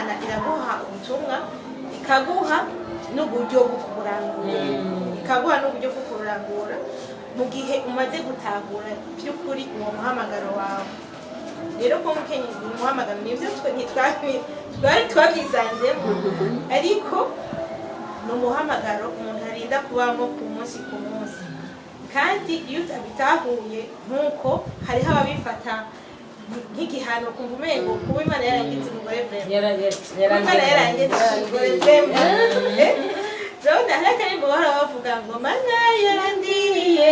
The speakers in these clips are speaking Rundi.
imana iraguha ubutumwa ikaguha n'uburyo bwo kuburangura ikaguha n'uburyo bwo kuburangura mu gihe umaze gutahura by'ukuri uwo muhamagaro wawe. Rero ko mukenyezi umuhamagaro nivyo twari twabisanzemo, ariko ni umuhamagaro umuntu arinda kubamo ku munsi ku munsi, kandi iyo utabitahuye nk'uko hariho ababifata nk'igihano kumva umengo kuba Imana yarangize umugore Imana yarangize umugore rero hari akarimbo bahora bavuga ngo Mana yarandiye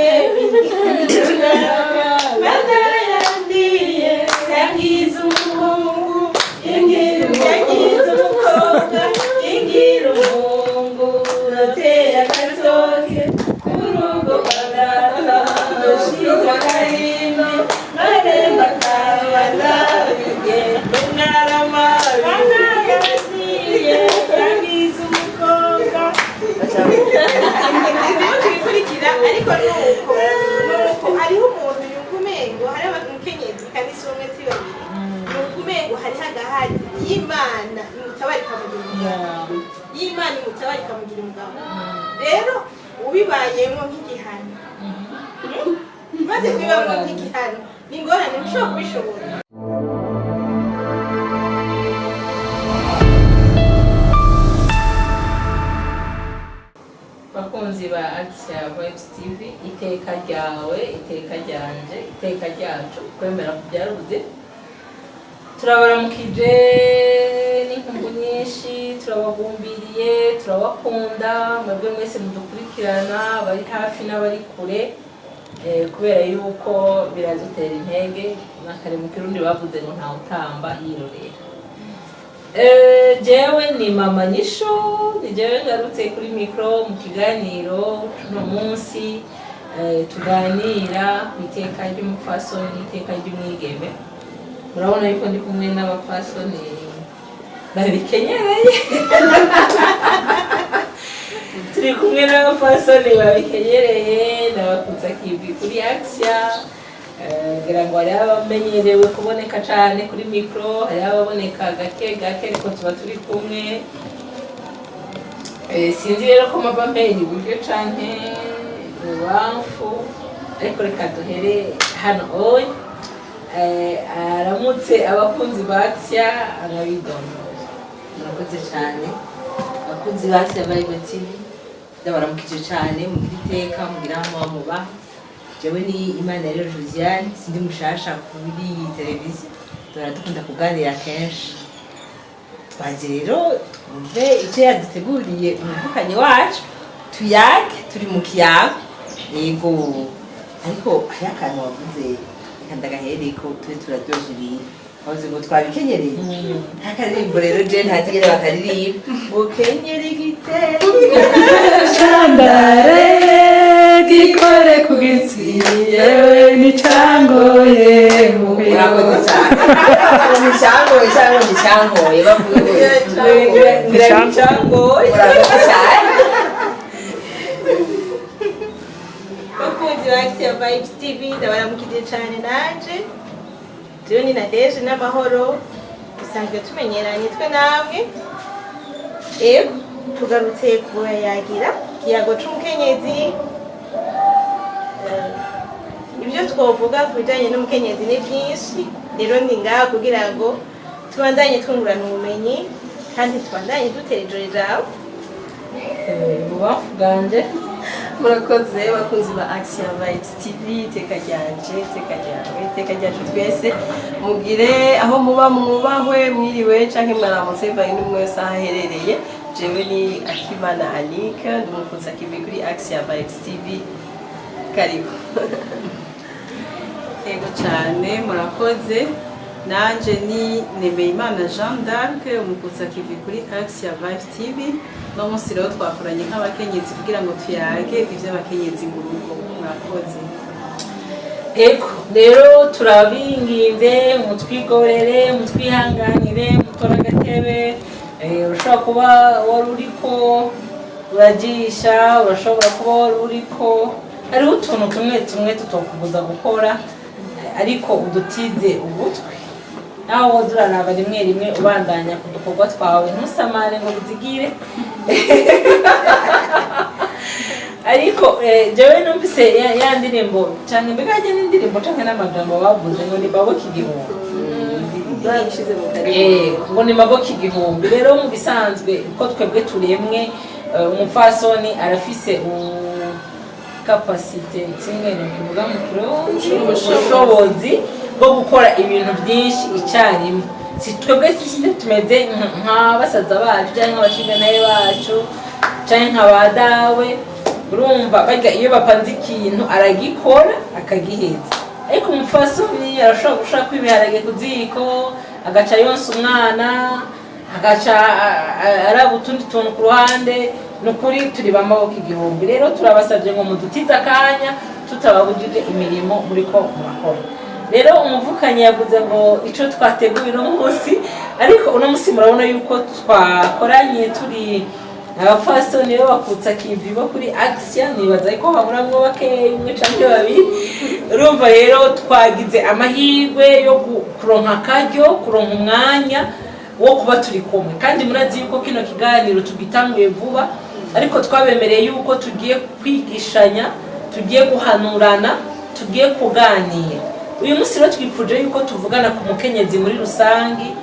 Mana yarandiye yangize umuhungu yangize umukobwa yangira umuhungu rotera akazoke urugo rw'agata dushize akarimbo aremba kabana bigenda umwarama Mana yarandiye yangize umukobwa bikurikira. Ariko nuko hariho umuntu yumva umengo hari umukenyezi kandi si umwe si babiri, yumva umengo hariho agahazi y'Imana imutabarika mugira umugabo, rero ubibayemo nk'igihano maze kubibamo nk'igihano ni ingorane ntushobora kubishobora. Bakunzi ba Action Vibes TV, iteka ryawe, iteka ryanje, iteka ryacu, kwemera kubyaruze. Turabaramukije n'inkungu nyinshi, turabagumbiriye, turabakunda, mwebwe mwese mudukurikirana, bari hafi n'abari kure, kubera yuko biradutera intege, nakare mu Kirundi bavuze ngo nta utamba yirorera. Jewe ni Mama Nyisho, ni jewe ngarutse kuri mikro mu kiganiro no munsi tuganira ku iteka ry'umupfasoni n'iteka ry'umwigeme. Murabona yuko ndi kumwe n'abapfasoni babikenyereye turi kumwe n'abapfasoni babikenyereye n'abakutsa kivi kuri Action. Ngira ngo hari abamenyerewe kuboneka cyane kuri mikro, hari ababoneka gake ariko tuba turi kumwe. Sinzi rero ko maba mbere iburyo canke ibubamfu, ariko reka duhere hano oya. Aramutse abakunzi ba Action arabidondora. Murakoze cyane abakunzi ba Action Vibes TV, ndabaramukije cyane mugira iteka mugira muba. Jewe ni Imana Josiane, sindi mushasha kuri televiziyo, turadukunda kuganira kenshi. Twaje rero twumve icyo yaduteguriye umuvukanye wacu, tuyage turi mu kiyago. Yego, ariko hari akantu wavuze reka ndagahereko tube turaryoje ibintu. Wavuze ngo twabikenyereye, akaririmbo rero je ntazigere bakaririmba ukenyere igitero Shandare gikore kugitsi yewe nicangoye murakoze cyane. Nicyangoye bavuye Nicyangoye. murakoze cyane. Bakunzi ba Action Vibes TV, ndabaramukije cyane nanje. Jewe ni Nadege n'amahoro, dusanzwe tumenyeranye twe namwe. Tugarutse kuyagira ikiyago c'umukenyezi. Ibyo twovuga ku bijanye n'umukenyezi ni byinshi, rero ndi ngaha kugira ngo tubandanye twungurana ubumenyi kandi tubandanye dutera ijoro ryawe. Bubafu bwanje murakoze bakunzi ba Action Vibes TV, iteka ryanje, iteka ryawe, iteka ryacu twese, mugire aho muba mwubahwe mwiriwe canke mwaramutse bari n'umwe wese aherereye. Jewe ni Akimana Alika, ndumukunza kivi kuri Action Vibes TV, karibu. Ego cyane murakoze, nanje ni Nemeyimana Jean d'Arc, umukutsa kivi kuri Action Vibes TV. No munsi rero twakoranye nk'abakenyezi kugira ngo tuyage ivy'abakenyezi mu rugo. Murakoze. Ego rero turabinginze mutwigorere, mutwihanganire, mutora agatebe. Urashobora kuba wari uriko uragisha, urashobora kuba wari uriko hariho utuntu tumwe tutokubuza gukora, ariko udutize ugutwi naho woza uraraba rimwe rimwe ubandanya ku dukorwa twawe ntusamare ngo bizigire ariko jewe numvise ya ndirimbo cyane mbega n'indirimbo canke n'amagambo bavuze ngo ni maboko igihumbi ngo ni maboko igihumbi. Rero mu bisanzwe uko twebwe turemwe umupfasoni arafise kapasite kimwe kivuga mu ubushobozi bwo gukora ibintu byinshi icyarimwe. Si twebwe tumeze nka basaza bacu cyangwa abashinganaye bacu cyangwa nka badawe, urumva barya iyo bapanze ikintu aragikora akagiheza. Ariko umupfasoni arashobora gushaka ibiharage ku ziko agaca yonsa umwana agaca araba utundi tuntu ku ruhande. Nukuri turi bamaboko igihumbi. Rero turabasabye ngo mudutize akanya tutababujije imirimo muri ko murakora. Rero umuvukanyi yavuze ngo ico twateguye no munsi, ariko uno musi murabona yuko twakoranye turi abafasoni bo bakutsa kivi bo kuri Action, nibaza ko haburamwo bakeyi umwe canke babiri. Urumva rero twagize amahirwe yo kuronka akaryo, kuronka umwanya wo kuba turi kumwe, kandi murazi yuko kino kiganiro tugitanguye vuba, ariko twabemereye yuko tugiye kwigishanya, tugiye guhanurana, tugiye kuganira. Uyu munsi rero twifuje yuko tuvugana ku mukenyezi muri rusangi.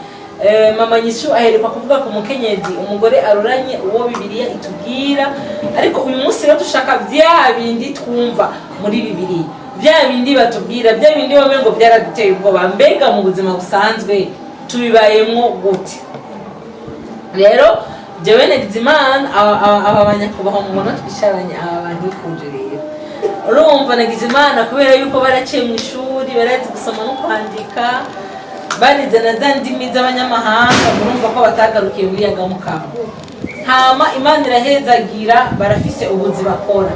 Mama Nyishu aheruka kuvuga ku mukenyezi umugore aroranye uwo Bibiliya itubwira, ariko uyu munsi rero dushaka bya bindi twumva muri Bibiliya, bya bindi batubwira, bya bindi bamwe ngo byaraduteye ubwoba, mbega mu buzima busanzwe tubibayemwo gute. Rero jewe Negizimana aba banyakubaho mu muntu twisharanye aba bantu kuje rero urumva Negizimana kubera yuko baraciye mu ishuri barazi gusoma no kwandika, barize na za ndimi z'abanyamahanga, murumva ko batagarukiye muri yagamukamo. Hama Imana irahezagira, barafise ubuzi bakora,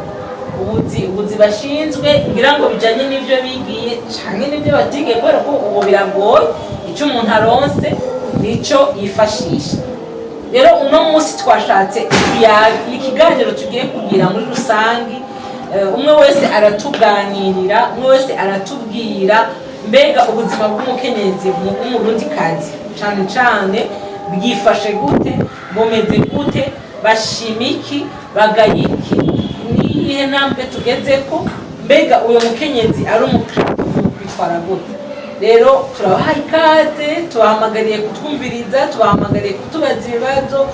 ubuzi bashinzwe ngira ngo bijanye n'ivyo bigiye canke n'ivyo batigiye, kubera ko ubu biragoye ico umuntu aronse nico yifashisha. Rero uno munsi twashatse ikiganiro tugiye kugira muri rusangi, umwe wese aratuganirira, umwe wese aratubwira mbega ubuzima bw'umukenyezi w'umurundikazi cane cane bwifashe gute, bumeze gute, bashimiki, bagayiki, nihe ntambwe tugezeko, mbega uyo mukenyezi ari umukristo kwitwara gute. Rero turabahaye ikaze, tubahamagariye kutwumviriza, tubahamagariye kutubaza ibibazo,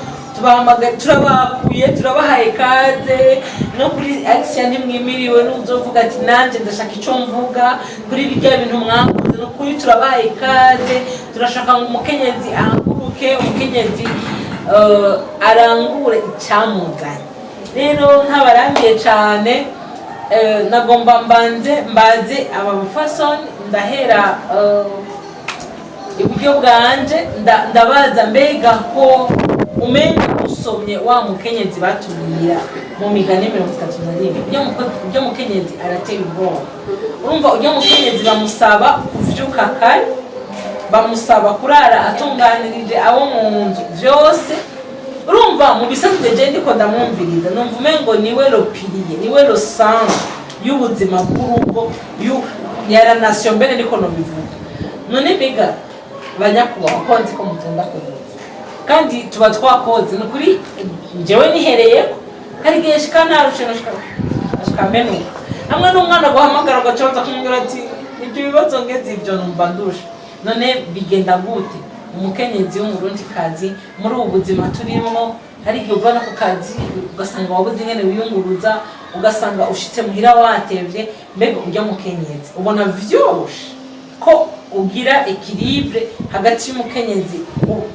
turabakuye, turabahaye ikaze. No kuri Action ntimwimiriwe n'uzovuga ati nanje ndashaka ico mvuga kuri bijya bintu mwakoze. No kuri turabahaye ikaze, turashaka ngo umukenyezi ahaguruke, umukenyezi arangure icyamuzanye. Rero ntabarambiye cane, nagomba mbaze aba bafasoni, ndahera iburyo bwanje, ndabaza mbega ko umenye usomye wa mukenyezi batubwira mu migani 31 ujya mukenyezi arateye ubwoba. Urumva ujya mukenyezi bamusaba kuvyuka kare, bamusaba kurara atunganirije abo mu nzu vyose. Urumva mu bisanzwe je ndiko ndamwumviriza, numva umengo niwe ropiriye, niwe rosange y'ubuzima bw'urugo ya nation mbere niko no bivuga. None mbega banyakubaho ko nzi ko mutunda kuvuza, kandi tuba twakoze nukuri jewe nihereyeko hari gihe shikana rusheno shikamenu hamwe n'umwana guhamagara gacoza kumubwira ati ibyo bibazo ngeze ibyo numva ndusha. None bigenda gute umukenyezi w'umurundi kazi muri ubu buzima turimo? Hari gihe uvana ku kazi ugasanga wabuze ingene wiyunguruza, ugasanga ushitse muhira watevye, mbega ujya mukenyezi ubona vyoroshe ko ugira equilibre hagati y'umukenyezi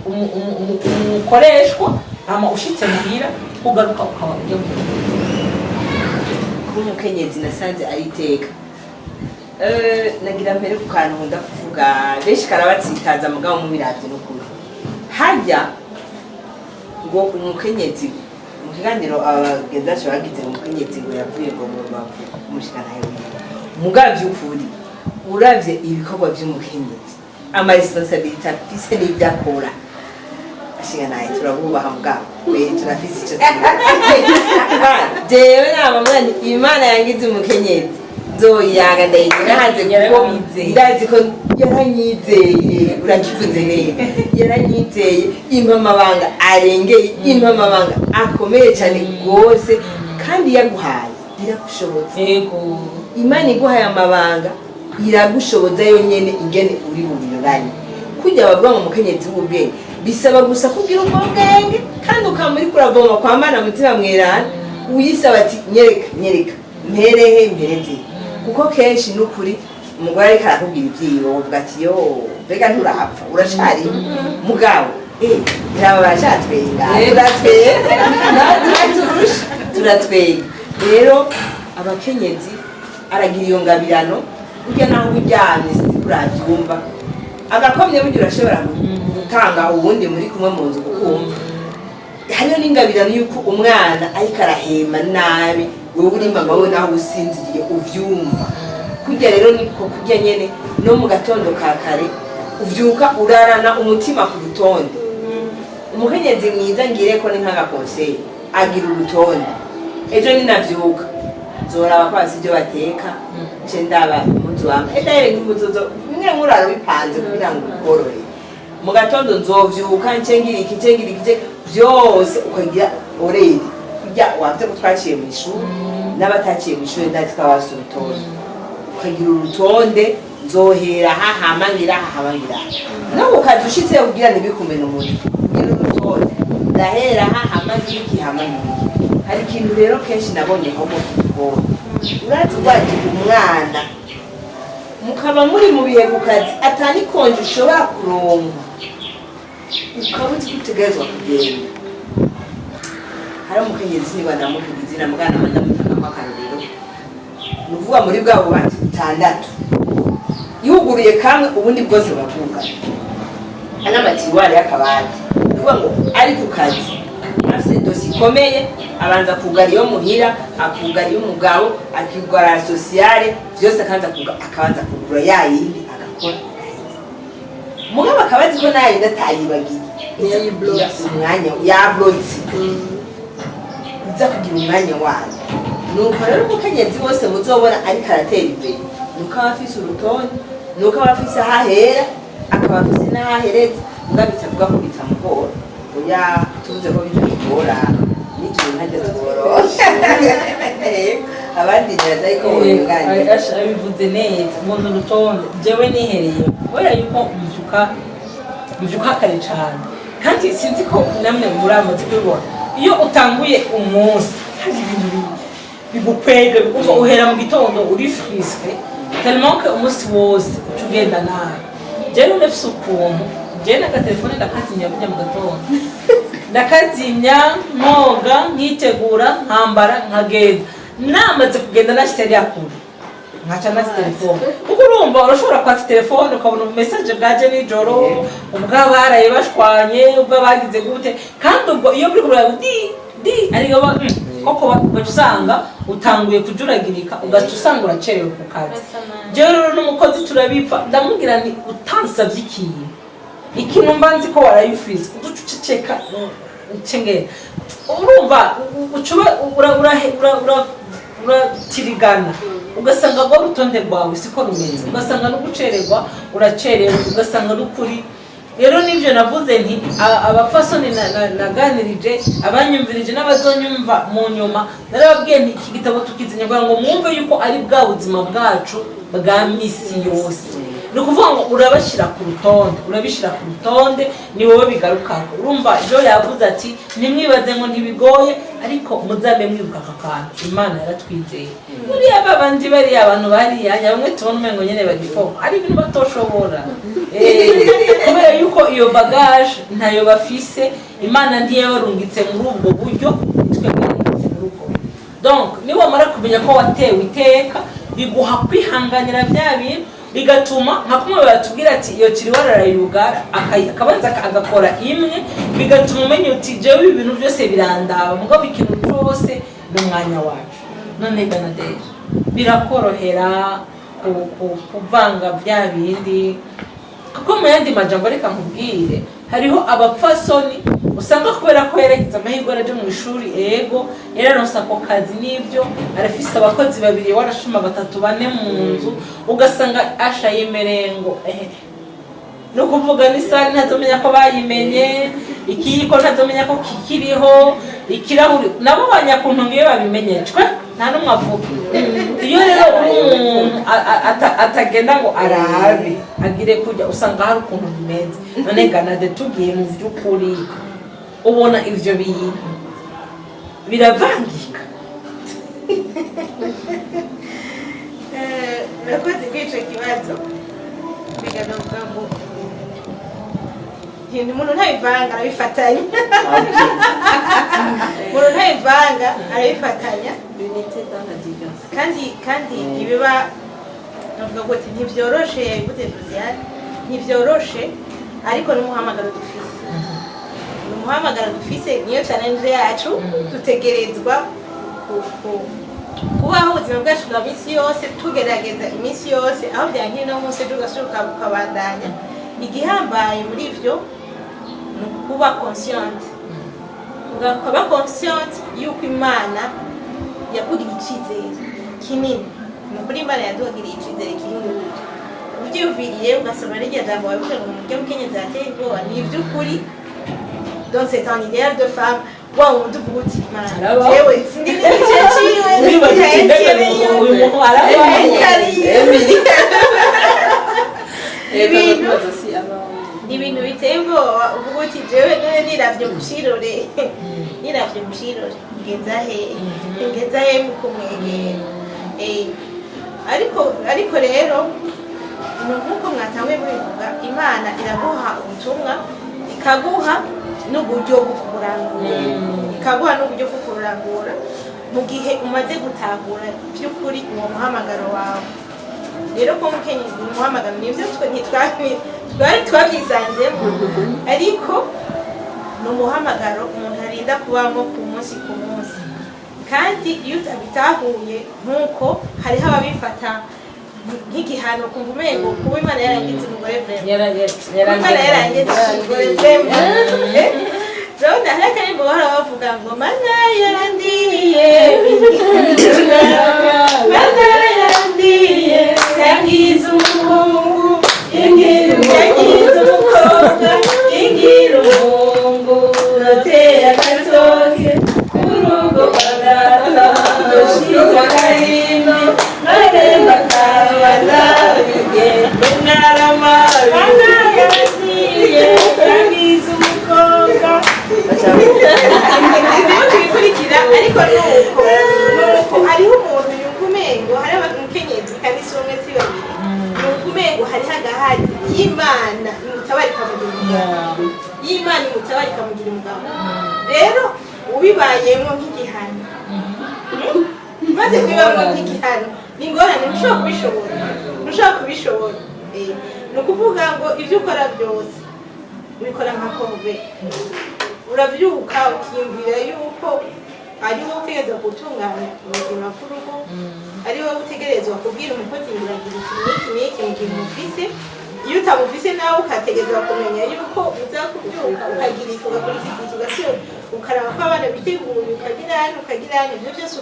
umukoreshwa ama ushitse muhira kugaruka ukaba ujya umukenyezi nasanze ariteka. Nagira mbere ku kantu nkunda kuvuga benshi karabatsitaza mugabo mu biravye n'ukuri harya ngo umukenyezi mu kiganiro abagenzacu bagize umukenyezi ngo yavuye ngo mu rubavu umushikana yawe mugavye ukuri uravye ibikorwa vy'umukenyezi ama responsibility afise n'ivyakora ashinga naye turabubaha mugabo turafise ico jewe nama mwana Imana yangize umukenyezi nzoyanga ndayihanze kuko ndazi ko yaranyizeye urakivuze neza yaranyizeye impamabanga arengeye impamabanga akomeye cyane rwose kandi yaguhaye iragushobotse yego imana iguhaye amabanga iragushoboza yonyene ingene uri bubinyuranye kujya bavuga ngo umukenyezi w'ubwenge bisaba gusa kugira ubwo bwenge kandi ukaba uri kuravoma kwa mana mutima mwerana uyisaba ati nyereka mperehe mpereze kuko kenshi n'ukuri umugore ariko arakubwira ibyibo uvuga ati yo mbega nturapfa uracari mugabo iraba baracatwenga turatwenga rero abakenyezi aragira iyo ngabirano urya naho uryamye urabyumva agakomye burya urashobora gutanga ubundi muri kumwe mu nzu kukumva hariyo n'ingabirano y'uko umwana ariko arahema nabi wowe uri mama we naho usinziriye uvyumva kurya rero niko kurya nyene no mu gatondo ka kare uvyuka urarana umutima ku rutonde umukenyezi mwiza ngire ko ni nk'agakonseye agira urutonde ejo ninavyuka nzoraba kwasi ibyo bateka nce ndaba impuzu wambaye ndahere nk'impuzu zo bimwe muraro bipanze kugira ngo ukorore mu gatondo nzovyuka nce ngira iki byose ukagira oredi kurya wavye ko twaciye mu ishuri n'abataciye mu ishuri ndazi ko abafise urutonde ukagira urutonde nzohera hahamangira nawe ukaza ushitse kugira ntibikumene umuntu ugira urutonde ndahera hahamangira ikihamangira hari ikintu rero kenshi nabonye nko mu kigori urazi wagira umwana mukaba muri mu bihe ku kazi atani konje ushobora kuronka ukaba uzi ko utegerezwa kugenda hari umukenyezi niba ndamuvuga izina mugana ndamutanga akarorero ni ukuvuga muri bwa bubati butandatu yuguruye kamwe ubundi bwose bakugana n'amatiwari y'akabati ni ukuvuga ngo ari ku kazi afite dosi ikomeye abanza kugara iyo muhira akugara iyo umugabo akigara sosiyale byose akabanza kugura yayindi agakora mugabo akaba azi ko nayindi atayibagiye umwanya yablotse uza kugira umwanya wayo nuko rero umukenyezi wose muzobona ariko aratera imbere nuko aba afise urutonde nuko aba afise ahahera akaba afise n'ahahereza mugabo bitavuga ko bitamugora oya tuvuze ko bitagora n'ikintu ntajya tugorosha abandi neza ariko bunganye abivuze neza ngo ni urutonde jewe nihereye kubera yuko mvyuka kare cane kandi sinzi ko namwe muramaze kubibona iyo utanguye umunsi hari ibintu bigukwega bikumva uhera mu gitondo uri frisque tellement que umunsi wose uca ugenda nabi jewe ndafise ukuntu jewe n'agatelefone ndakazimya burya mu gatondo ndakazimya nkoga nkitegura nkambara nkagenda namaze kugenda nashyize ariya kure nkaca nazi telefone kuko urumva urashobora kwatsa telefone ukabona ubumesaje bwaje nijoro ubw'abaraye bashwanye ubw'abagize gute kandi ubwo iyo buri kureba di ariko koko bacusanga utanguye kujuragirika ugaca usanga uracerewe ku kazi jewe rero n'umukozi turabipfa ndamubwira nti utansavye ikintu mba nzi ko warayifise uduceceka ncengera urumva uratirigana ugasanga rwa rutonde rwawe siko rumeze ugasanga no gucererwa uracerewe ugasanga n'ukuri rero nivyo navuze nti abafasoni naganirije abanyumvirije n'abazonyumva mu nyuma narababwiye nti iki gitabo tukizinya ngo mwumve yuko ari bwa buzima bwacu bwa misi yose ni ukuvuga ngo urabashira ku rutonde ni wowe bigarukako urumva ibyo yavuze ati nimwibaze ngo ntibigoye ariko muzabe mwibuka aka kantu imana yaratwizeye buriya babandi bariya abantu bariyanya bamwe tubona umengo nyene bagifoka ari ibintu batoshobora kubera yuko iyo bagage ntayo bafise imana ntiyabarungitse muri ubwo buryo twebwe muri ubwo donc niwamara kumenya ko watewe iteka biguha kwihanganira bya bintu bigatuma nka kumwe batubwira ati iyo tiri wararayugara akabanza agakora imwe bigatuma umenya uti jewe ibintu byose birandaba mugabo ikintu cyose n'umwanya wacu none Bernadette birakorohera kuvanga bya bindi kuko mu yandi majambo reka nkubwire hariho abapfasoni usanga kubera ko yaragize amahirwe araje mu ishuri ego yararonse ako kazi n'ibyo arafise abakozi babiri warashima 3-4 mu nzu ugasanga asha yemerengo no kuvuga ni sari ntazomenya ko bayimenye ikiyiko ntazomenya ko kikiriho ikirahuri nabo banyakuntu ngiye babimenyecwe nta numwe avuga iyo rero umuntu atagenda ngo arabe agire kujya usanga hari ukuntu bimeze none ganade tugiye mu by'ukuri ubona ivyo bintu biravangika nakoze kwica kibazo biganuka ngo umuntu ntayivanga arabifatanya umuntu ntayivanga arabifatanya kandi ibiba navuga ngo ntibyoroshe yabigute Josiane ntibyoroshe ariko n'umuhamagaro dufise niyo challenge yacu dutegerezwa kubaho ubuzima bwacu bwa minsi yose tugerageza iminsi yose aho byankiri no munsi tugasubika ukabandanya igihambaye muri ivyo ni kuba conscient ukaba conscient yuko Imana yakugira icizere kinini ni ukuri Imana yaduhagiriye icizere kinini ubyiyumviriye ugasoma n'iryo jambo wabivuga ngo umuryo mukenyezi yateye ubwoba ni ivy'ukuri donc c'est un idéal de femme wa wundi uvuga uti Imana jewe sindi n'igice ciwe ibintu biteye ubwoba uvuga uti jewe none niravye mushirore ngeza he mu kumwegera ariko rero nk'uko mwatanguye mubivuga Imana iraguha ubutumwa ikaguha n'uburyo bwo kuburangura mu gihe umaze gutahura by'ukuri uwo muhamagaro wawe rero ko mukenyezi umuhamagaro nivyo twari twabyisanzemo ariko ni umuhamagaro umuntu arinda kubamo ku munsi kandi iyo utabitahuye nk'uko hariho ababifata nk'igihano kumva umengo kuba Imana yarangize umugore Imana yarangize umugore Rona haka ni bora bavuga ngo Mana yarandiye yangize umuhungu yangize umukobwa yangira umuhungu rotera gatoke urugo kwa data ushiza kahino naremba kabana bigende narama yarandiye yangize umukobwa bikurikira ariko nuko hariho umuntu yumva umengo hari umukenyezi kandi si umwe si babiri yumva umengo hariho agahazi y'Imana imutabarika mugira umugabo rero ubibayemo nk'igihano maze kubibamo nk'igihano ni ingorane ntushobora kubishobora ni ukuvuga ngo ibyo ukora byose ubikora nka kove urabyuka ukiyumvira yuko ari wowe utegerezwa gutunganya ubuzima bw'urugo ari wowe utegerezwa kubwira umukozi ngo uragira iki n'iki mu gihe umufise iyo utamufise nawe ukategerezwa kumenya yuko uzakubyuka ukagira iki ugakora iki ugasubira ukaraba ko abana biteguye ukagira ibyo byose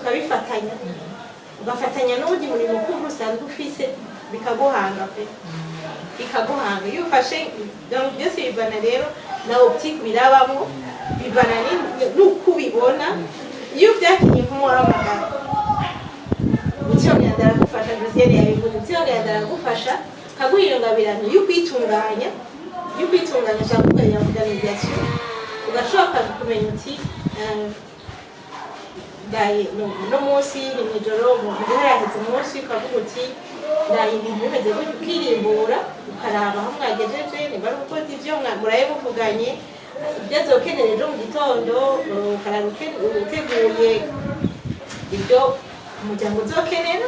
ugafatanya n'ubundi murimo mukuru usanzwe ufise bikaguhanga iyo ufashe byose bivana rero na optique birabamo bivana n'uko ubibona iyo byakinye nk'umuhamagaro ucyongera aragufasha Josiane yabivuze ucyongera aragufasha kaguha iyo ngabirano yo kwitunganya ushaka kuganira organisation ugashoka kumenya uti ndaye no munsi ni mw'ijoro umuntu yaraheze umunsi ukavuga uti ndaye ibintu bimeze gutyo ukirimbura ukaraba aho mwagejeje niba ari ukoze ibyo muraye muvuganye ibyo azokenera ejo mu gitondo ukaraba uteguye ibyo umuryango uzokenera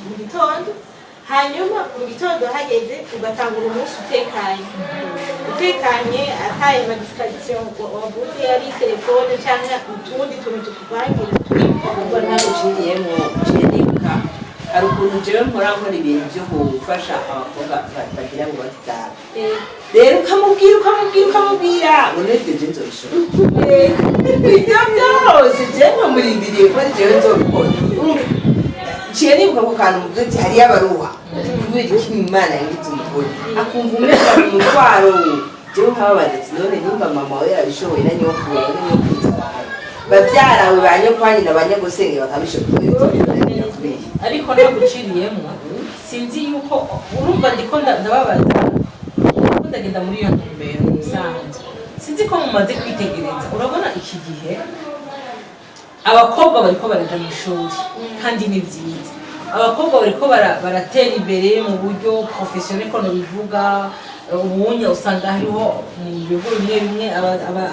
mu gitondo hanyuma mu gitondo hageze ugatangura umunsi utekanye ataye amadisikaritsiyo wavuze ari telefone cyangwa utundi tuntu tukuvangira ubwo ntabwo uciriyemo nibuka hari ukuntu jewe nkora ibintu byo gufasha abakobwa bagira ngo batizara rero ukamubwira unejeje nzobishobora ibyo byose jewe nkamurindiriye ko ari jewe nzobikora ciye nibuka ku kantu mu byoti hariyo abaruha kubera iki imana yanditse umugore akumva umwenda mu mutwaro jewe nkababaza ati none nimba mama we yarabishoboye na nyokuru babyarawe ba nyokwanyi na ba nyagosenge bakabishoboye ariko naguciriyemo sinzi yuko urumva ndiko ndababaza ko ndagenda muri iyo ntumbero musanze sinzi ko mumaze kwitegereza urabona iki gihe abakobwa bariko baraja mu ishuri kandi ni byiza abakobwa bariko baratera imbere mu buryo professionnel ko bivuga ubunya usanga hariho mu bihugu bimwe bimwe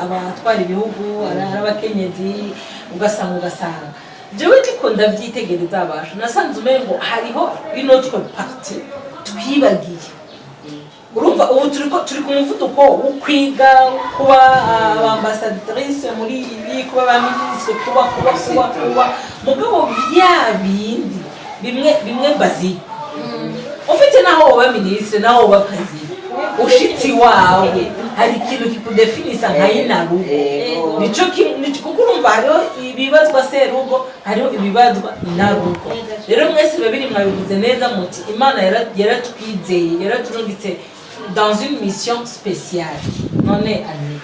abatwara ibihugu ari abakenyezi ugasanga jewe ndiko ndavyitegereza abasha nasanze umengo hariho inotwe parti twibagiye urumva ubu turi ku muvuduko wo kwiga kuba ambassadrice muri ibi kuba ba ministre kuba mugabo vya bindi bimwe bazi ufite naho uba ministre naho uba kazi ushitsi wawe hari ikintu kikudefinisa nkayinarugo nico kuko urumva hariho ibibazwa serugo hariho ibibazwa inarugo rero mwese babiri mwabivuze neza muti imana yaratwizeye yaraturungitse dans une mission spéciale none ani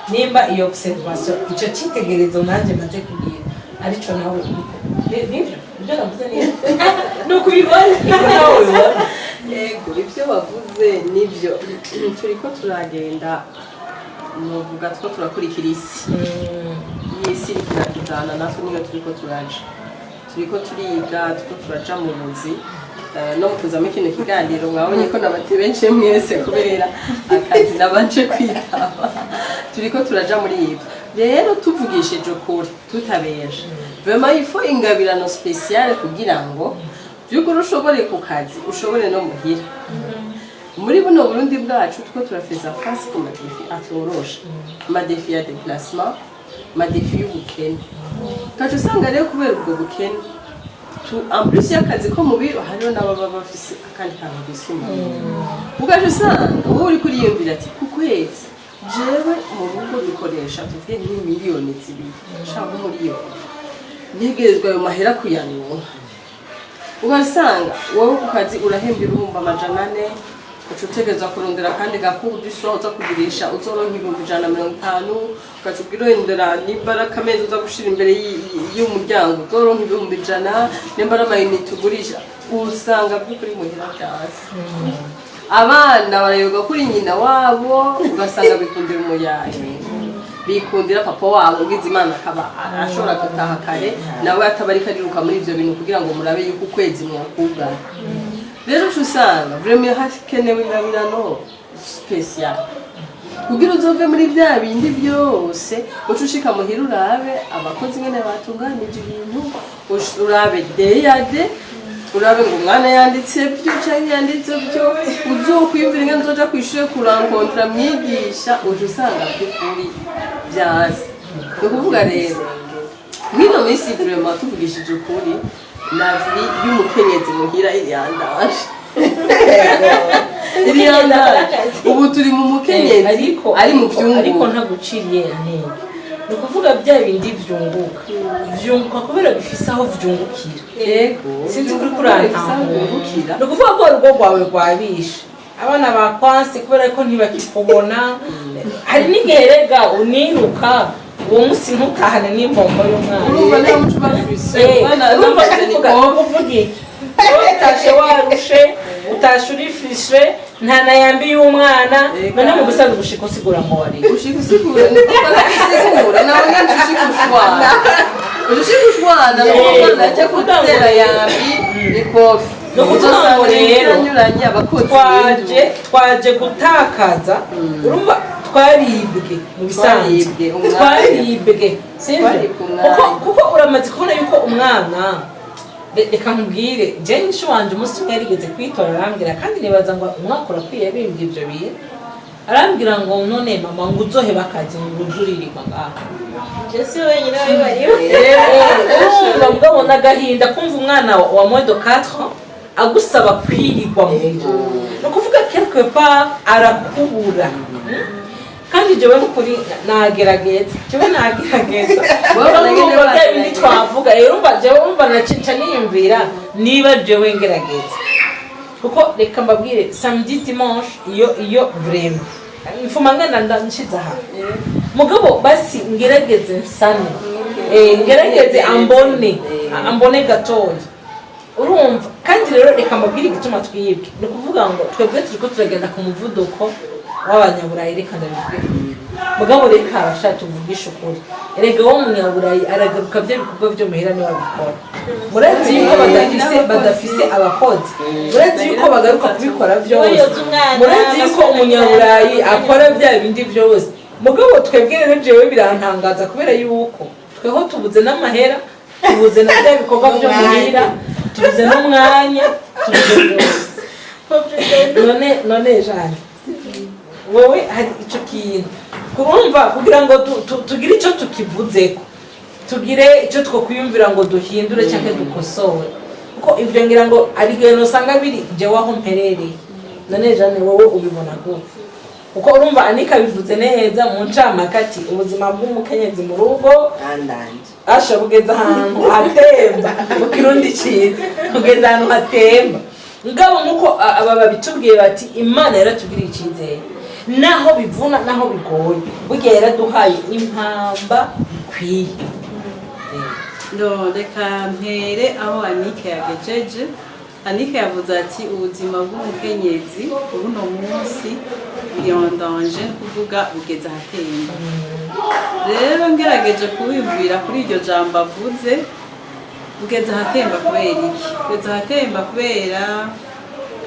nimba iyo observation ico citegerezo nanje maze kugira arico nawe nivyo ibyo navuze ni nuko ubibona yego ibyo bavuze nibyo turiko turagenda nuvuga two turakurikira isi isi irakijana natwe niyo turiko turiga turiko turaja mu buzi no mukuzamo ikintu kiganiro mwabonye ko nabatebenshi mwese kubera akazi nabanje kwitaba turiko turaja muri ibyo rero tuvugishije ukuri tutabeje vraiment il faut ingabirano spéciale kugira ngo byukuri ushobore ku kazi ushobore no muhira muri buno Burundi bwacu two turafeza face ku madefi atorosha madefi ya déplacement madefi y'ubukene kaje usanga rero kubera ubwo bukene en plus y'akazi ko mu biro hariho n'ababa bafise akandi kantu bisuma ugaje usanga wowe uri kuriyumvira ati ku kwezi jewe mu rugo dukoresha tuvuge n'imiliyoni 2 cyangwa miliyoni ntegerezwa ayo mahera kuyanwa ugasanga wowe ku kazi urahembera 400 ucutegeza kurondera kandi gakuru dusoza kugirisha uzoronka 150 ukacubwira indera nibaraka mezi uza gushira imbere y'umuryango uzoronka 100 nimbara amayinite ugurisha usanga byukuri muhira cyase abana barayoga kuri nyina wabo ugasanga bikundira umuyaye bikundira papa wabo ugize imana akaba ashobora gutaha kare nawe atabarika ariruka muri ivyo bintu kugira ngo murabe yuko kwezi mwakubwa rero usanga vraiment hakenewe ingabirano special kugira uzove muri bya bindi byose ucushika muhira urabe abakozi ngene batunganije ibintu urabe deyade urabe ngo umwana yanditse byo cyangwa yanditse byo uzokwiyumvira ingene uzoja kwishura kurankontra mwigisha usanga byukuri byazi ukuvuga rero mwino misi vraiment tuvugishije ukuri la vie y'umukenyezi muhira iriyandaje ubu turi mu mukenyezi ari mu byungu ariko ntaguciriye neza ni ukuvuga bya bindi vyunguka kubera bifise aho vyungukira yego sinzi kuri kurantahura ni ukuvuga ko urugo rwawe rwabishe abana bakwanse kubera ko ntibakikubona hari n'igihe rega uniruka uwo munsi ntukahane n'impombo y'umwana urumva nta muco bafise urumva uvuge utashe warushe utashe urifishe nta nayambi y'umwana none mu gusaza gushika usigura ngo wari ushika usigura usigura nawe nganje ushika ushwana n'umwana ajya gutera yambi ikofi no kuvuga rero twaje gutakaza urumva twaribwe mu bisanzwe twaribwe kuko uramaze kubona yuko umwana reka nkubwire je nisho wanje umunsi umwe yarigeze kwitora arambwira kandi nibaza ngo umwaka urakwiye bimbye ibyo bintu arambwira ngo none mama ngo uzoheba akazi ngo uzuririrwa ngaha Jesse wenyine wabariyo urumva mugabo n'agahinda kumva umwana wa moins de 4 ans agusaba kwirirwa mu nzu ni ukuvuga quelque part arakubura kandi jewe n'ukuri nagerageza bya bindi twavuga rero umva jewe umva nacica niyumvira niba jewe ngerageza kuko reka mbabwire samedi dimanche iyo vraiment mfuma ngana ndanshiza aha mugabo basi ngerageze nsane ngerageze ambone gatoya urumva kandi rero reka mbabwire igituma twibwe ni ukuvuga ngo twebwe turiko turagenda ku muvuduko w'abanyaburayi reka ndabivuge mugabo reka abashaka tuvugisha ukuri erega wo munyaburayi aragaruka byo bikorwa byo muhira niwe abikora murazi yuko badafise abakozi murazi yuko bagaruka kubikora byose murazi yuko umunyaburayi akora bya bindi byose mugabo twebwe rero jewe birantangaza kubera yuko tweho tubuze n'amahera tubuze na bya bikorwa byo muhira tubuze n'umwanya tubuze byose none jane wewe hari ico kintu kurumva kugira ngo tugire icyo tukivuzeko tugire icyo twokwiyumvira ngo duhindure cyangwa dukosore kuko ivyo ngira ngo ari geno usanga biri jewe aho mperereye none jane wowe ubibona gute kuko urumva Anika bivuze neza mu ncamake ubuzima bw'umukenyezi mu rugo asha bugeza ahantu hatemba mu kirundi cyiza bugeza ahantu hatemba ngabo nkuko aba babitubwiye bati Imana yaratugiriye icyizere naho bivuna naho bigoye burya yaraduhaye impamba ikwiye reka mpere aho Anika yagejeje Anika yavuze ati ubuzima bw'umukenyezi buno munsi buri en danger kuvuga bugeze ahatemba rero ngerageje kubibwira kuri iryo jambo avuze bugeze ahatemba kubera iki bugeze ahatemba kubera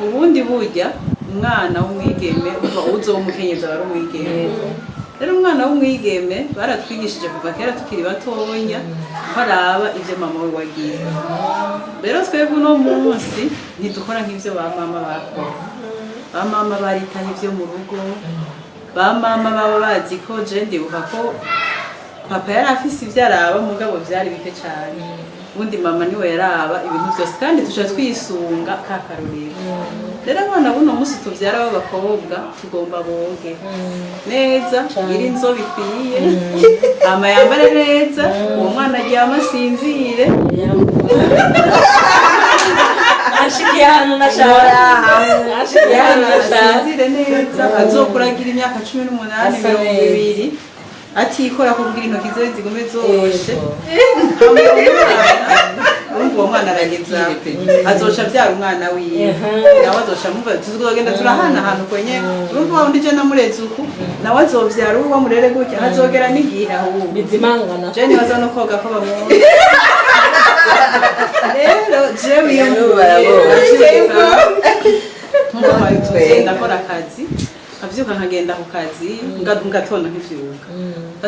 ubundi burya umwana w'umwigeme uva uzo w'umukenyezi aba ari umwigeme rero umwana w'umwigeme baratwigishije kuva kera tukiri batonya baraba ibyo mama we wagiye rero twebwe uno munsi ntidukora nk'ibyo ba mama bakora ba mama baritaho ibyo mu rugo ba mama baba bazi ko je ndibuka ko papa yari afise ibyo araba mugabo byari bike cyane ubundi mama niwe yaraba ibintu byose kandi tuca twisunga ka karorero rero abana buno munsi tuvyara b'abakobwa tugomba boge neza iri inzo bikwiye ama yambare neza uwo mwana aryama asinzire ashikiye hano nashara asinzire neza azokuragira imyaka 18 20 atikora kubwira intoki ze zigume zoroshe uwo mwana arageza azoca byara umwana wiwe nawe azoca mumva tuzogenda turahana ahantu kwenye urumva undi je namureze uku nawe azovyara uwo murere gutya azogera n'igihe aho bizimangana je nibaza no koga ko bamuzi rero je wiyumva ndakora akazi avyuka nkagenda ku kazi ngatonda nk'ivyuka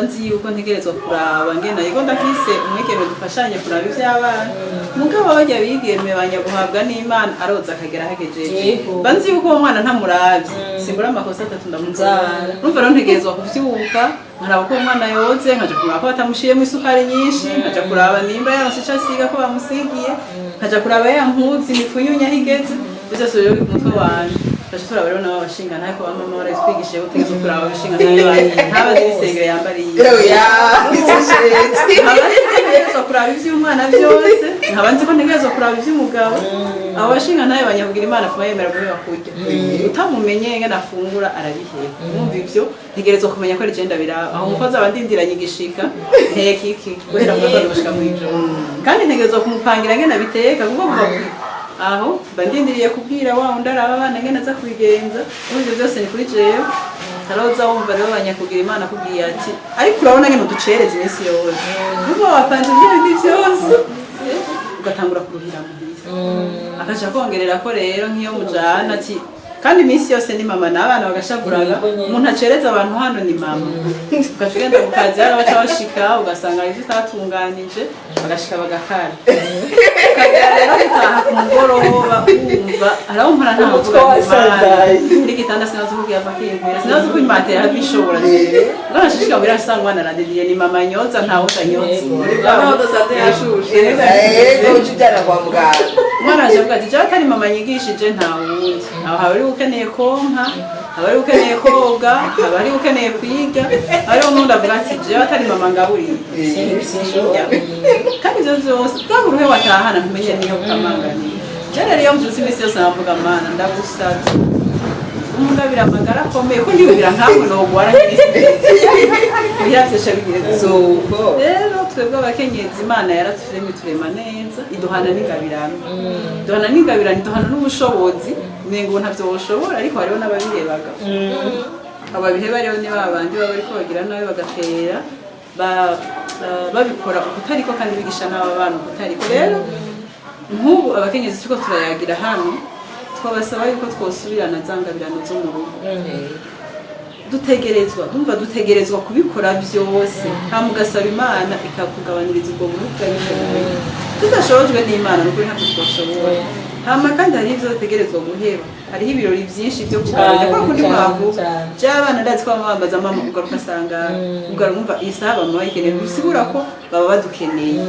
nzi yuko ntegerezwa kuraba ngena yego ndafise umwekero dufashanye kuraba ivy'abana mugabo bajya bigeme banyaguhabwa n'Imana aroza akagera hagejeje banzi yuko uwo mwana ntamuravye simbura amakosa atatu ndamuzara numva rero ntegerezwa kuvyuka nkaraba ko umwana yoze nkaja kuraba ko batamushiyemo isukari nyinshi nkaja kuraba nimba yaronse ico asiga ko bamusigiye nkaja kuraba ya mpuzi imifunyunya higeze byose rero ku mutwe wanje bashobora rero nabo bashinga ntaye ko bamama baratwigishije gutegeza kuraba bashinga ntaye bari ntabazi isengero yambariye ntegerezwa kuraba ivy'umwana byose nkabanzi ko ntegerezwa kuraba ivy'umugabo abo bashinga ntaye banyakugira Imana kuba yemera muri bakurya utamumenye ngena afungura arabiheka mwumva ivyo ntegerezwa kumenya ko ari genda biraba aho umukozi abandindiranye igishika nteke iki guhera mu gatondo gushika mu ijoro kandi ntegerezwa kumupangira ngena biteka kuko kuva aho bandindiriye kubwira wa undi araba abana ngena aza kubigenza ibyo byose ni kuri jewe taroza wumva rero banyakugira Imana kubwiye ati ariko urabona ngene uducereza iminsi yose kuko wapanze ibindi byose ugatangura kuruhira muhira akaja kongerera ko rero nk'iyo mujana ati kandi iminsi yose ni mama n'abana bagashavuraga umuntu acereza abantu hano ni mama ugaca ugenda ku kazi hano baca bashika ugasanga ibyo utatunganije bagashika bagakara ukagera rero gutaha ku mugoroba wumva arawumpora nta mvuga muri gitanda sinazi ko yava kiyemera sinazi ko imatera hafi ishobora ngana shishika bira sanga wana radediye ni mama nyoza ntawe utanyoza aho dosate yashushe ujyana kwa muganga umwana aje avuga ati jya atari mama nyigishije nta wundi aho haba ari ukeneye konka haba ari ukeneye koga haba ari ukeneye kwiga ariho n'undi avuga ati jya atari mama ngaburiye kandi ibyo byose bwaba uruhe watahana ntumenye niyo ukamanganiye jya rero iyo mbyutse iminsi yose navuga mana ndagusabye umugabira amagara akomeye ko ndiyumvira nkamwe nogwara ntiyavyesha bigeze rero twebwe abakenyezi imana yaraturemye turema neza iduhana n'ingabirano iduhana n'ubushobozi umengo ntavyo boshobora ariko hariho n'ababirebaga ababiheba rero ni babandi baba bariko bagira nawe bagatera babikora ukutariko kandi bigisha n'aba bana ukutariko rero nk'ubu abakenyezi turiko turayagira hano twabasaba yuko twosubirana zangabirano zo mu rugo dutegerezwa kubikora byose mugasaba imana ikakugabaniriza ubwo mwuka bishoboye tudashobojwe n'imana nuko ntabwo twashoboye hama kandi hari ivyo dutegerezwa guheba hariho ibirori vyinshi vyo kugaruka kwa kundi mwavu by'abana ndazi ko bambaza mama ugaruka asanga ugarumva isaha mama bayikeneye bisigura ko baba badukeneye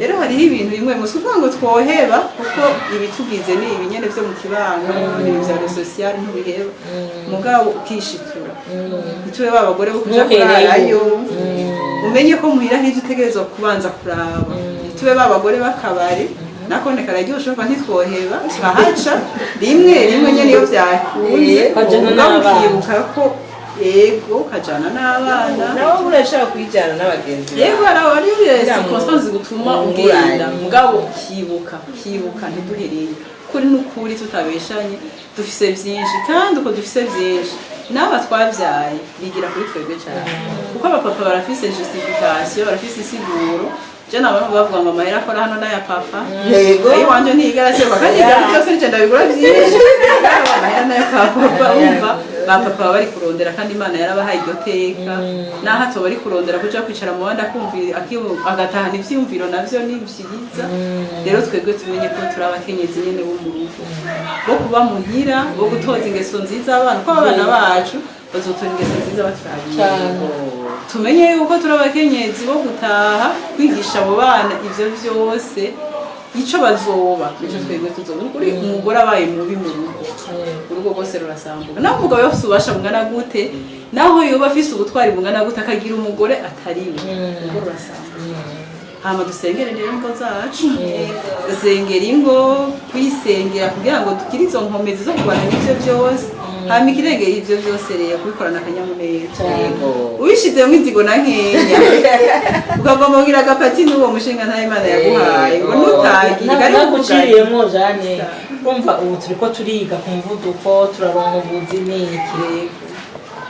rero hariho ibintu bimwe musi uvuga ngo twoheba kuko ibitugize ni ibinyene vyo mu kibano ibintu vya social ntubiheba mugabo ukishitura ntitube babagore bo kuja kurarayo umenye ko muhira n'ivyo utegerezwa kubanza kuraba ntitube babagore bakabari nakone kararyoshe umva ntitwoheba bahaca rimwe nyene iyo vyakunze ukibuka ko yego kajana n'abana nawe urashaka kwijana n'abagenzi yego ari circonstance gutuma ugenda mugabo kibuka ntiduhereye kuri n'ukuri tutabeshanye dufise vyinshi kandi uko dufise vyinshi n'aba twavyaye bigira kuri twebwe cyane kuko abapapa barafise justification barafise isiguro jana abantu bavuga ngo amahera akora hano n'aya papa yego iwanje ntiyigaraseba kandi igara byose n'icenda bigura byinshi amahera n'aya papa umva ba papa bari kurondera kandi imana yarabahaye iryo teka naho atoba bari kurondera kuja kwicara mu bandi akumvira agatahana ivyiyumviro navyo ni vyiza rero twebwe tumenye ko turi abakenyezi nyene bo mu rugo bo kuba muhira bo gutoza ingeso nziza abana ko abana bacu bazotora ingeso nziza baturabiye tumenye yuko turi abakenyezi bo gutaha kwigisha abo bana ivyo vyose ico bazoba nico twebwe tuzoba kuri umugore abaye mubi mu rugo urugo rwose rurasambuka naho umugabo yafise ububasha bungana gute naho yoba afise ubutwari bungana gute akagira umugore atariwe urugo rurasambuka hama dusengere rero ingo zacu dusengera ingo kwisengera kugira ngo dukire izo nkomezi zo kurwana n'ivyo vyose hama ikirengera ivyo vyose rero kubikorana akanyamuneza ubishizemwo inzigo na nkenya ukagomba kugira agapati n'uwo mushinga nta Imana yaguhaye ngo nutagire naguciriyemwo Jane umva ubu turiko turiga ku muvuduko turaronka ubuzi n'iki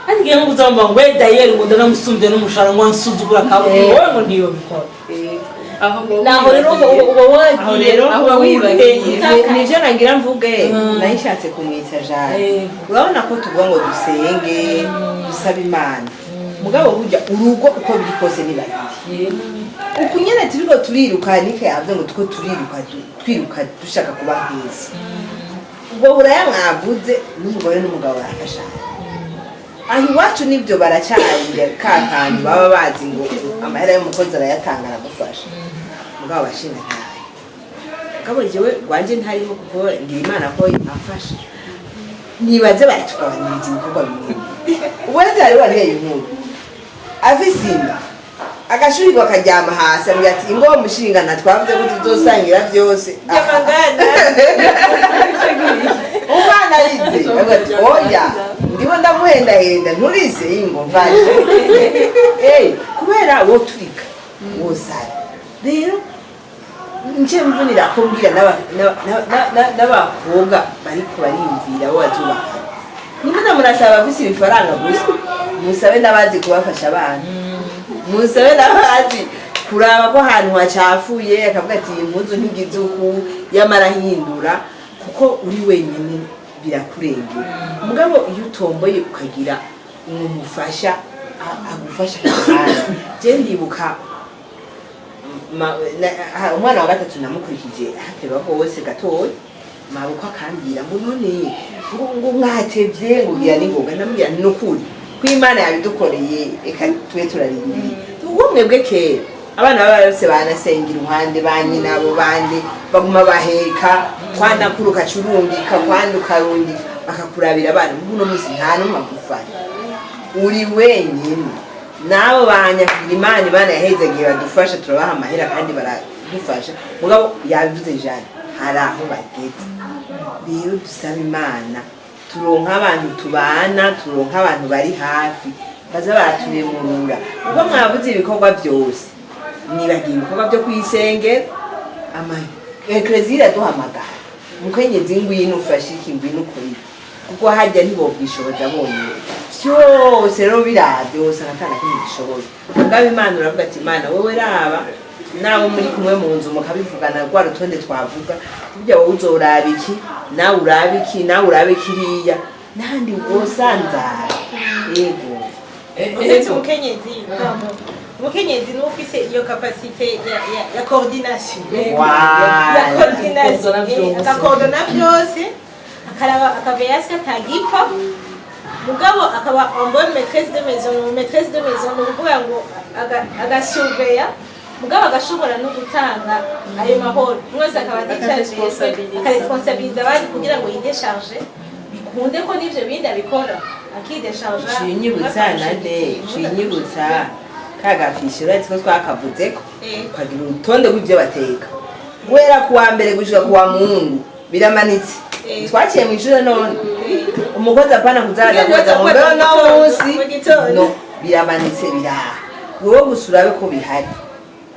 ariko iyo nguzamba ngo Daniel ngo ndanamusumbye n'umushara ngo ansuzugura kaburimbo wowe ngo ndiyo bikora naho rero uba wagiye aho wibagiye nije nagira mvuge nayishatse kumwita Jane urabona ko tuvuga ngo dusenge dusaba Imana mugabo burya urugo uko biri kose ni babiri uko nyene turiko turiruka nike yavuze ngo tuko twiruka dushaka kuba heza ubwo buraya mwavuze n'umugore n'umugabo barafashanya aho iwacu nibyo baracyarira kakantu baba bazi ngo amahera y'umukozi arayatanga aragufasha mugabo bashinga ntayo mugabo jewe rwanje ntarimo kuko ngira Imana ko amfasha nibaze baratugabaniriza ibikorwa bimwe ubundi hari wariye inkuru avisimba agashurirwa akaryama hasi avuga ati ngo mushinga natwavuze ko tuzosangira byose umwana yize agati oya ndibo ndamuhendahenda nturise ingo mvaje kubera wo turika wosara rero nje mvunira ko mbwira n'abakobwa bariko bariyumvira bo bazubaka nimuza murasaba bafise ibifaranga gusa musabe n'abazi kubafasha abana musabe n'abazi kuraba ko ahantu hacafuye akavuga ati impuzu ntigize uku yamara hindura kuko uri wenyine birakurengera mugabo iyo utomboye ukagira umufasha agufasha cyane je ndibuka umwana wa gatatu namukurikije hateba hose gatoya mabuko akambira ngo none ngo mwatevye ngo bya ningoga namubwira nukuri kw'Imana yabidukoreye eka twe turarindiriye ubwo mwebwe kera abana bose banasengera uruhande banyina abo bandi baguma baheka kwana kuruka curungika kwandi ukarundi bakakurabira abana uno musi nta numwe agufasha uri wenyine nabo banyagira Imana yahezagiye badufasha turabaha amahera kandi baradufasha mugabo yabivuze jana hari aho bageze rero dusaba Imana turonka abantu tubana turonka abantu bari hafi baza baraturemurura ubwo mwavuze ibikorwa byose nibagiye ibikorwa byo kwisengera eklezia duhamagara mukenyezi ngwino ufashe iki ngwino ukuri kuko hajya ntibobwishoboza bonyine byose rero biravyo hose akatana k'ibishoboye mugabo Imana uravuga ati Imana wewe raba nawe muri kumwe mu nzu mukabivugana rwa rutonde twavuga burya wowe uzoraba iki nawe uraba iki nawe uraba kiriya nandi wosanzara yego umukenyezi niwe ufise iyo kapasite ya coordination akakordona byose akavera hasi atagipfa mugabo akaba en bonne maîtresse de maison ni ukuvuga ngo agasurveya mugabo agashobora no gutanga ayo mahoro mwese akaba akaresponsabiliza abandi kugira ngo yidesharge bikunde ko n'ivyo bindi abikora akidesharja shinyibutsa kagafishe uretse ko twakavuzeko ukagira urutonde rw'ivyo bateka guhera kuwa mbere gushika kuwa Mungu biramanitse twaciye mu ijoro none umukozi apana kuzaza kuza mu ndono munsi no biramanitse biraha wowe gusurabe ko bihari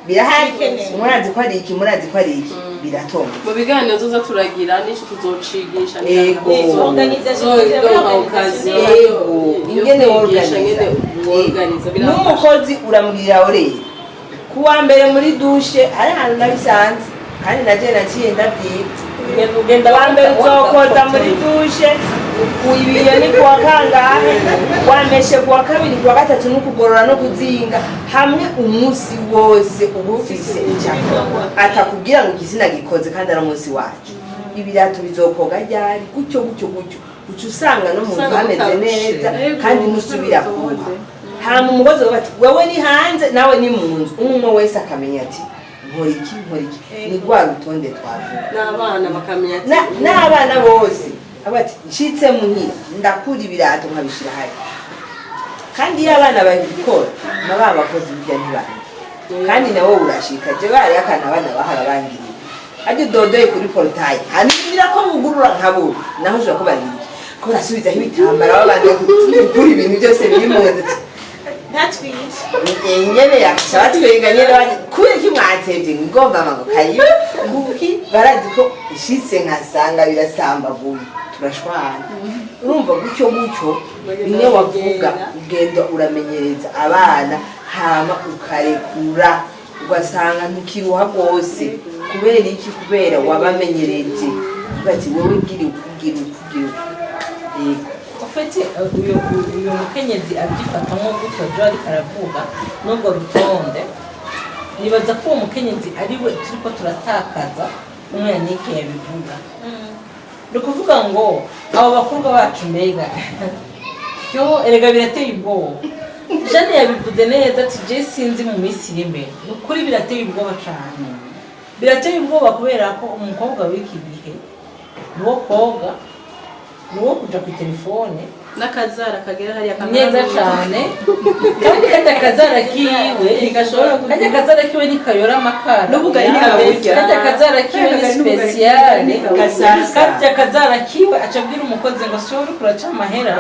birahari murazi ko ari iki biratonda mu biganiro tuza turagira n'icyo tuzocigisha ingene organiza n'umukozi uramubwira oreye kuwa mbere muri dushe hari ahantu nabisanze kandi naje naciye ndavyiga wa mbere uzokoza muri dushe uyibiye ni kuwa kangahe wameshe kuwa kabiri kuwa gatatu n'ukugorora no kuzinga hamwe umunsi wose ubufise atakubwira ngo igitsina gikoze kandi ari umunsi wacu ibirato bizokoga ryari gutyo uca usanga no mu nzu hameze neza kandi musubira kuba hama umugozi bati wewe ni hanze nawe ni mu nzu umwe wese akamenya ati nkora iki ni rwa rutonde twavuga n'abana bakamenya ati n'abana bose abati ncitse muhira ndakura ibirato nkabishira hari kandi iyo abana babikora na ba bakozi bijya ntibandi kandi nawe urashika je bari akana abana bahara bangiriye aje dodoye kuri portail hanira ko bugurura nkabo naho ushaka ko bangiriye ko rasubiza ibitambara babanje kuri ibintu byose biri mu nzu ntatwisha nyene yakatwenga nyene kubera ki mwatevye ngomba mango kayo kuki barazi ko ishitse nkasanga birasambaguye turashwana urumva gutyo bimwe wavuga ugenda uramenyereza abana hama ukarekura ugasanga ntukiruha rwose kubera iki kubera wabamenyereje bati wowe ngiri ukugira ufite uyu mukenyezi abyifatamo gutyo byo ariko aravuga n'ubwo rutonde nibaza ko uwo mukenyezi ari we turiko turatakaza umwanike yabivuga ni ukuvuga ngo abo bakobwa bacu mbega yo erega birateye ubwoba Jane yabivuze neza ati je sinzi mu minsi iri imbere ni ukuri birateye ubwoba cyane birateye ubwoba kubera ko umukobwa w'iki gihe niwo koga nuwo kuja ku telefone n'akazara kagera hariya neza cyane kandi kajya akazara kiwe kajya akazara kiwe nikayora amakara kajya akazara kiwe ni speciale kajya akazara kiwe acabwira umukozi ngo siwe uri kuraca amahera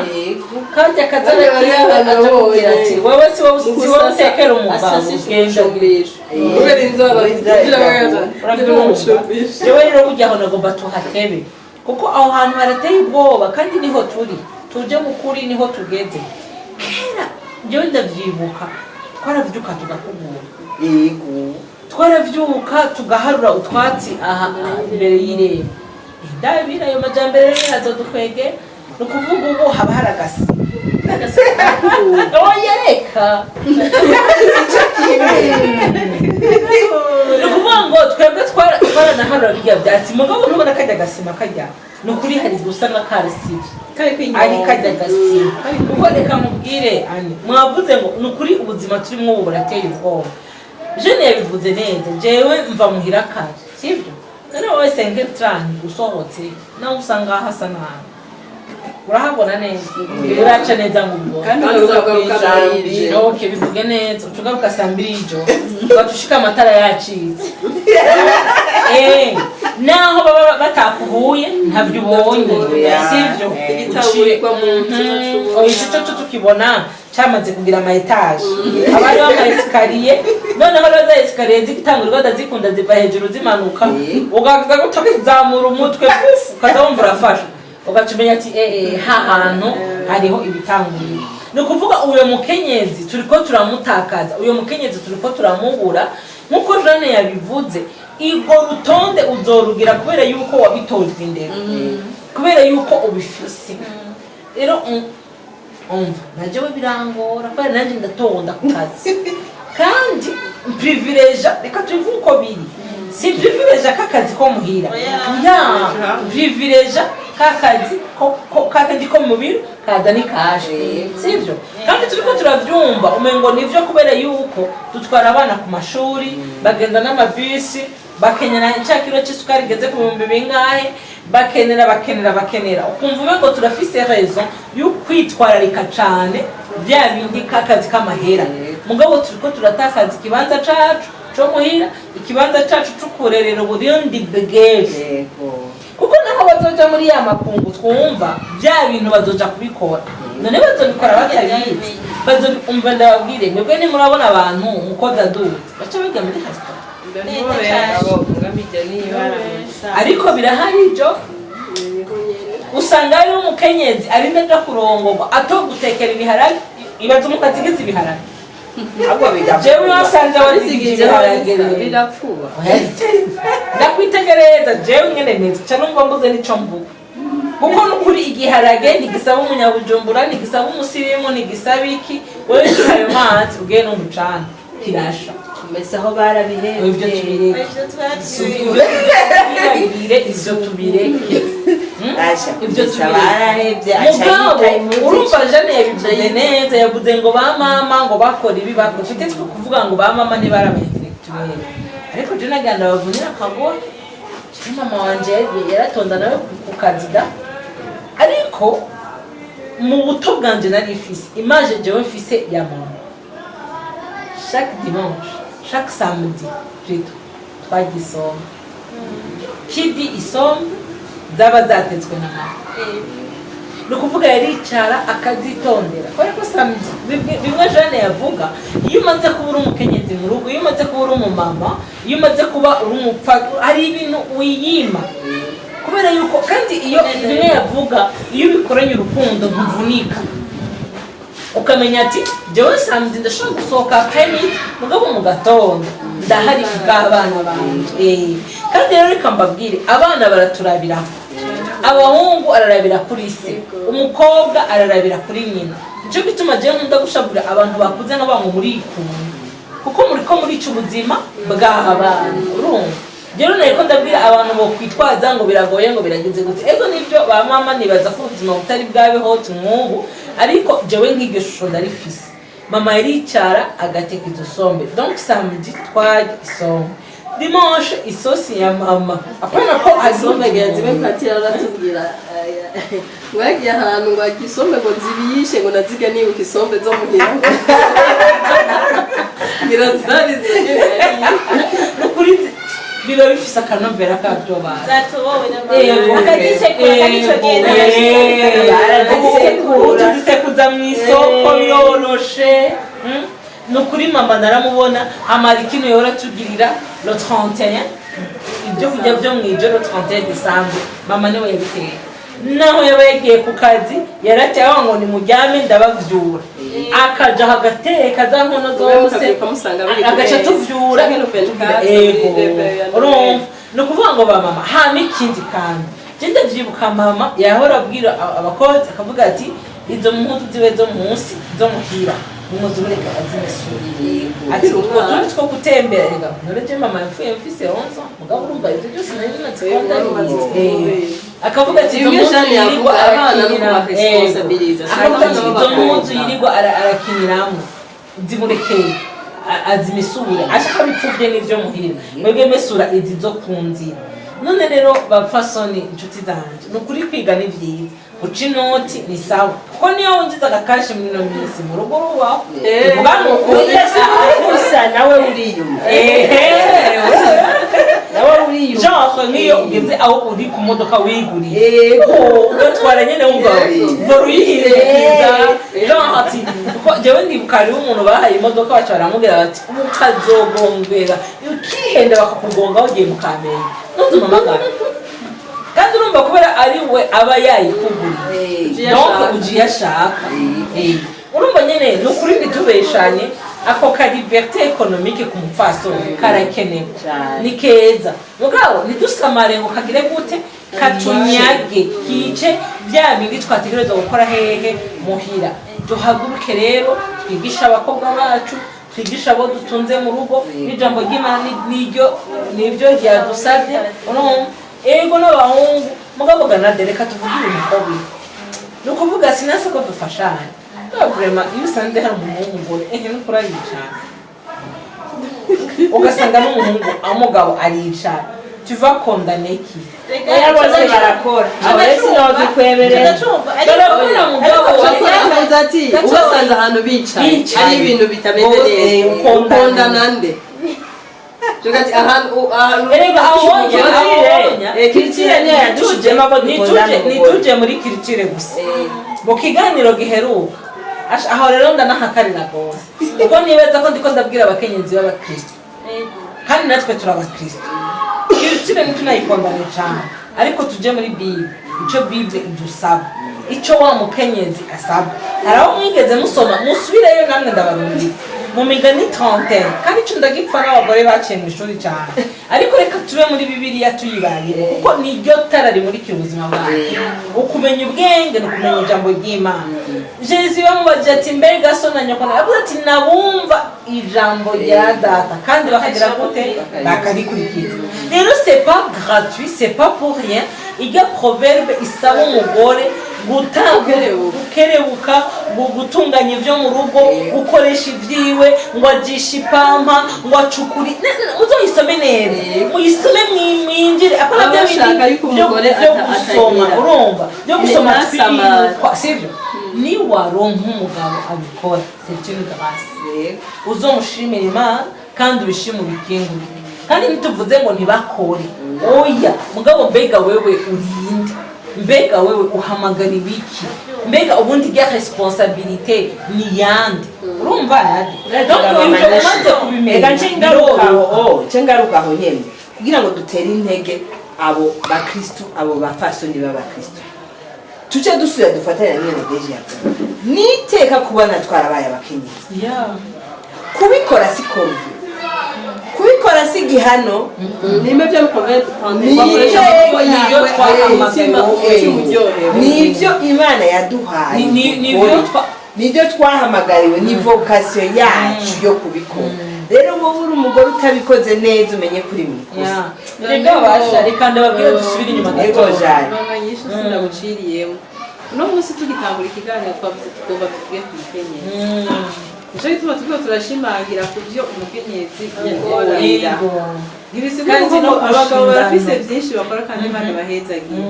kajya akazara kiwe acabwira ati wowe si wowe utekera umugabo ugenda kubera inzara yewe rero ujya aho nagomba tuhatebe kuko aho hantu harateye ubwoba kandi niho tuje mu kuri niho tugeze kera njyewe ndavyibuka twaravyuka tugakubura yego twaravyuka tugaharura utwatsi aha imbere y'irembo ndabira ayo majambere rero azodukwege ni ukuvuga ubu haba hari agasima oyereka ni ukuvuga ngo twebwe twaranaharura birya byatsi mugabo ntubona kajya agasima kajya ni ukuri hari gusa na karisive ari kajya agasima kuko reka mubwire ani mwavuze ngo ni ukuri ubuzima turimo ubu burateye ubwoba jene yabivuze neza jewe mva muhira kare sibyo noneho wese ngetrani usohotse nawe usanga hasa nabi urahabona neza uraca neza ngo ubwo kandi ugaruka okay bivuge neza ucugaruka saa 2 y'ijoro batushika amatara yacitse naho baba batakuhuye ntabyo ubonye sivyo igitaburirwa mu nzu icyo tukibona cyamaze kugira ama etage abari bama escalier noneho roza escalier zitangurirwa ndazikunda ziva hejuru zimanuka ugaza gutakuzamura umutwe ukazawumva urafasha ugacumenya ati hantu hariho ibitanguriro ni ukuvuga uyo mukenyezi turiko turamutakaza uyo mukenyezi turiko turamubura nkuko Jane yabivuze igo rutonde uzorugira kubera yuko wabitojwe imbere kubera yuko ubifise rero umva najewe birangora kubera nanjye ndatonda ku kazi kandi privilege reka tuvuge uko biri si privilege kakazi ko muhira ya privilege kakazi ko mubiro kaza ni kashe sivyo kandi turiko turavyumva umengo nivyo kubera yuko dutwara abana ku mashuri bagenda n'amabisi bakenyera icyakiro cy'isukari geze ku 1000 bingahe bakenera ukumva umengo turafise raison yo kwitwararika cane bya bindi kakazi kamahera mugabo turiko turatakaza ikibanza cacu cyo muhira ikibanza cacu c'ukurerera uburundi bw'ejo kuko naho bazoja muri ya makungu twumva bya bintu bazoja kubikora none bazobikora batabizi bazumva ndababwire mwebwe ni murabona abantu mukoza duze baca biga muri hasta ariko birahari jo usanga ari umukenyezi ari ndaja kurongorwa atogutekera ibiharage ibaza umukazigize ibiharage jewe wasanze wazigize birapfuba ndakwitegereza jewe nyene neza cyane ngo mbuze nico mvuga kuko nukuri igiharage ntigisaba umunyabujumbura ntigisaba umusirimu ntigisaba iki wewe kihaye mazi ugiye no mucana kirasha mbese aho barabihebye ibyo tubireke ibyo tubireke ibyo barahebye urumva Jane yabivuze neza yavuze ngo ba mama ngo bakora ibi bakora ufite twe kuvuga ngo ba mama ntibarabaintellectuel ariko je naganda bavunira akagwa mama wanje yaratonda nawe ku kazida ariko mu buto bwanje nari ifise image jewe mfise ya mama chaque dimanche chaque samedi plutôt twagisoma kidi isombe zaba zatetswe na mama ni ukuvuga yaricara akazitondera kubera ko samedi bimwe Jane yavuga iyo umaze kuba uri umukenyezi mu rugo iyo umaze kuba uri umumama iyo umaze kuba uri umupfa hari ibintu wiyima kubera yuko kandi iyo bimwe yavuga iyo ubikoranye urukundo ntuvunika ukamenya ati jewe samedi ndashobora gusohoka kami mugabo mu gatondo ndahari bw'abana banje kandi rero reka mbabwire abana baraturabiraho abahungu ararabira kuri se umukobwa ararabira kuri nyina nicyo gituma jewe nkunda gushabura abantu bakuze n'abantu muri ikunda kuko muri ico ubuzima bw'abana urumva rero nariko ndabwira abantu bo kwitwaza ngo biragoye ngo biragize gute ego nivyo ba mama nibaza ko ubuzima butari bwabeho tumwubu ariko jewe nk'iryo shusho ndarifise mama yaricara agateka izo sombe donc samedi twarya isombe dimanche isosi ya mama apana ko isombe genzibe patira ratubwira mwagiye ahantu ngo agisombe ngo zibiyishe ngo naziga nibuka isombe zo muhira ngirazarize nukuri biba bifise akanovera kabyo bana zatobowe n'amama akazisekura kanico genda dusekuza mu isoko yoroshe nukuri mama naramubona amarikino yora tugirira le 31 ibyo kujya byo mwijoro 31 December mama niwe yabiteye naho yaba yagiye ku kazi yarataye ngo ni mujyame ndabavyura akaja hagateka za nkono zose agaca tuvyura urumva no kuvuga ngo ba mama hama ikindi kandi je ndavyibuka mama yahora abwira abakozi akavuga ati izo mpuzu ziwe zo munsi zo muhira nimuzureka azimesurire ati utwo tundi two gutembera rega noreje mama yapfuye mfise 11 mugabo urumva ivyo byose nari nimaze akavuga ati izo mpuzu yirirwa arakinira izo mpuzu yirirwa arakiniramo zimurekeye azimisura ashaka bipfuvye n'ivyo muhira mwebwe mesura izi zo kunzira none rero bapfasoni inshuti zanje nukuri kwiga ni vyiza uca inoti ni sawa kuko niyo wunjiza agakashi muri ino minsi mu rugo rubaho uvuga ngo gusa nawe uriyumva nawe uriyumva genre nk'iyo ugeze aho uri ku modoka wiguriye ugatwara nyene wumva voruyihiriza genre ati kuko jewe ndibuka hariho umuntu bahaye imodoka baca baramubwira bati ukazogongera ukihenda bakakugongaho ugiye mu Kamenge ntuzumamagara kandi urumva kubera ari we aba yayikuguriye donc ugiye ashaka urumva nyene ni ukuri ntitubeshanye ako ka liberté économique ku mupfasoni karakenewe ni keza mugabo ntidusamare ngo kagire gute katunyage kice vya bindi twategerezwa gukora hehe muhira duhaguruke rero twigisha abakobwa bacu twigisha abo dutunze mu rugo n'ijambo ry'Imana nibyo ryadusabye ego n'abahungu mugabo ganade reka tuvuge ibintu kobi ni ukuvuga sinase ko dufashanya vraiment iyo usanze hari umuhungu ngore nukuri aricara ugasanga n'umuhungu umugabo aricara tuva condamner ki oya bose barakora abese nogikwemerera barakora mugabo wasanze ati ubasanze ahantu bicaye ari ibintu bitameze neza ukondana nde Jogati ahantu erega ahonye kiritsire ne yadushijemo abo nituje muri kiritsire gusa mu kiganiro giheruka aho rero ndanahakarira gose ubwo nibeza ko ndiko ndabwira abakenyezi b'abakristo kandi natwe turabakristo kiritsire ntunayikondane cyane ariko tuje muri bible ico bible idusaba ico wa mukenyezi asaba haraho mwigeze musoma musubireyo namwe ndabarundi mu migani 30 kandi ico ndagipfa n'abagore baciye mu ishuri cyane ariko reka tube muri bibiliya tuyibarire kuko niryo tara rimurikira ubuzima bwacu ukumenya ubwenge no kumenya ijambo ry'Imana Yesu yamubajije ati mbega so na nyoko avuga ati nabumva ijambo rya data kandi bakagira gute bakarikurikiza rero c'est pas gratuit c'est pas pour rien iga proverbe isaba umugore gukerebuka gutunganya ivyo mu rugo gukoresha ivyiwe ngo ajishe ipampa ngo acukuri muzoyisome neza muyisome mwinjire akora bya bindi byo gusoma urumva byo gusoma sivyo ni waronka umugabo abikora c'est une grâce uzomushimira Imana kandi ubishime ubikingure kandi ntituvuze ngo ntibakore oya mugabo mbega wewe urinde mbega wewe uhamagara ibiki mbega ubundi bya responsabilité ni yandi urumva nadi donc ivyo umaze kubimenya cengarukaho nyene kugira ngo dutere intege abo bakristo abo bafasoni b'abakristo tuje dusubira dufatanya n'enegeje niteka kubona twarabaye abakenyezi kubikora si kovi kubikora si gihano nimwe byo bikomeye nivyo Imana yaduhaye nivyo twahamagariwe ni vocation yacu yo kubikora rero wowe uri umugore utabikoze neza umenye kuri mikosa rega basha reka ndababwira dusubire inyuma gatoya nyinshi sinaguciriyemo uno munsi tugitangura ikiganiro twavuze tugomba tuvuge ku mukenyezi nico gituma turiko turashimangira ku vyo umukenyezi akorera ntibisigaye ngo abagabo barafise vyinshi bakora kandi Imana bahezagiye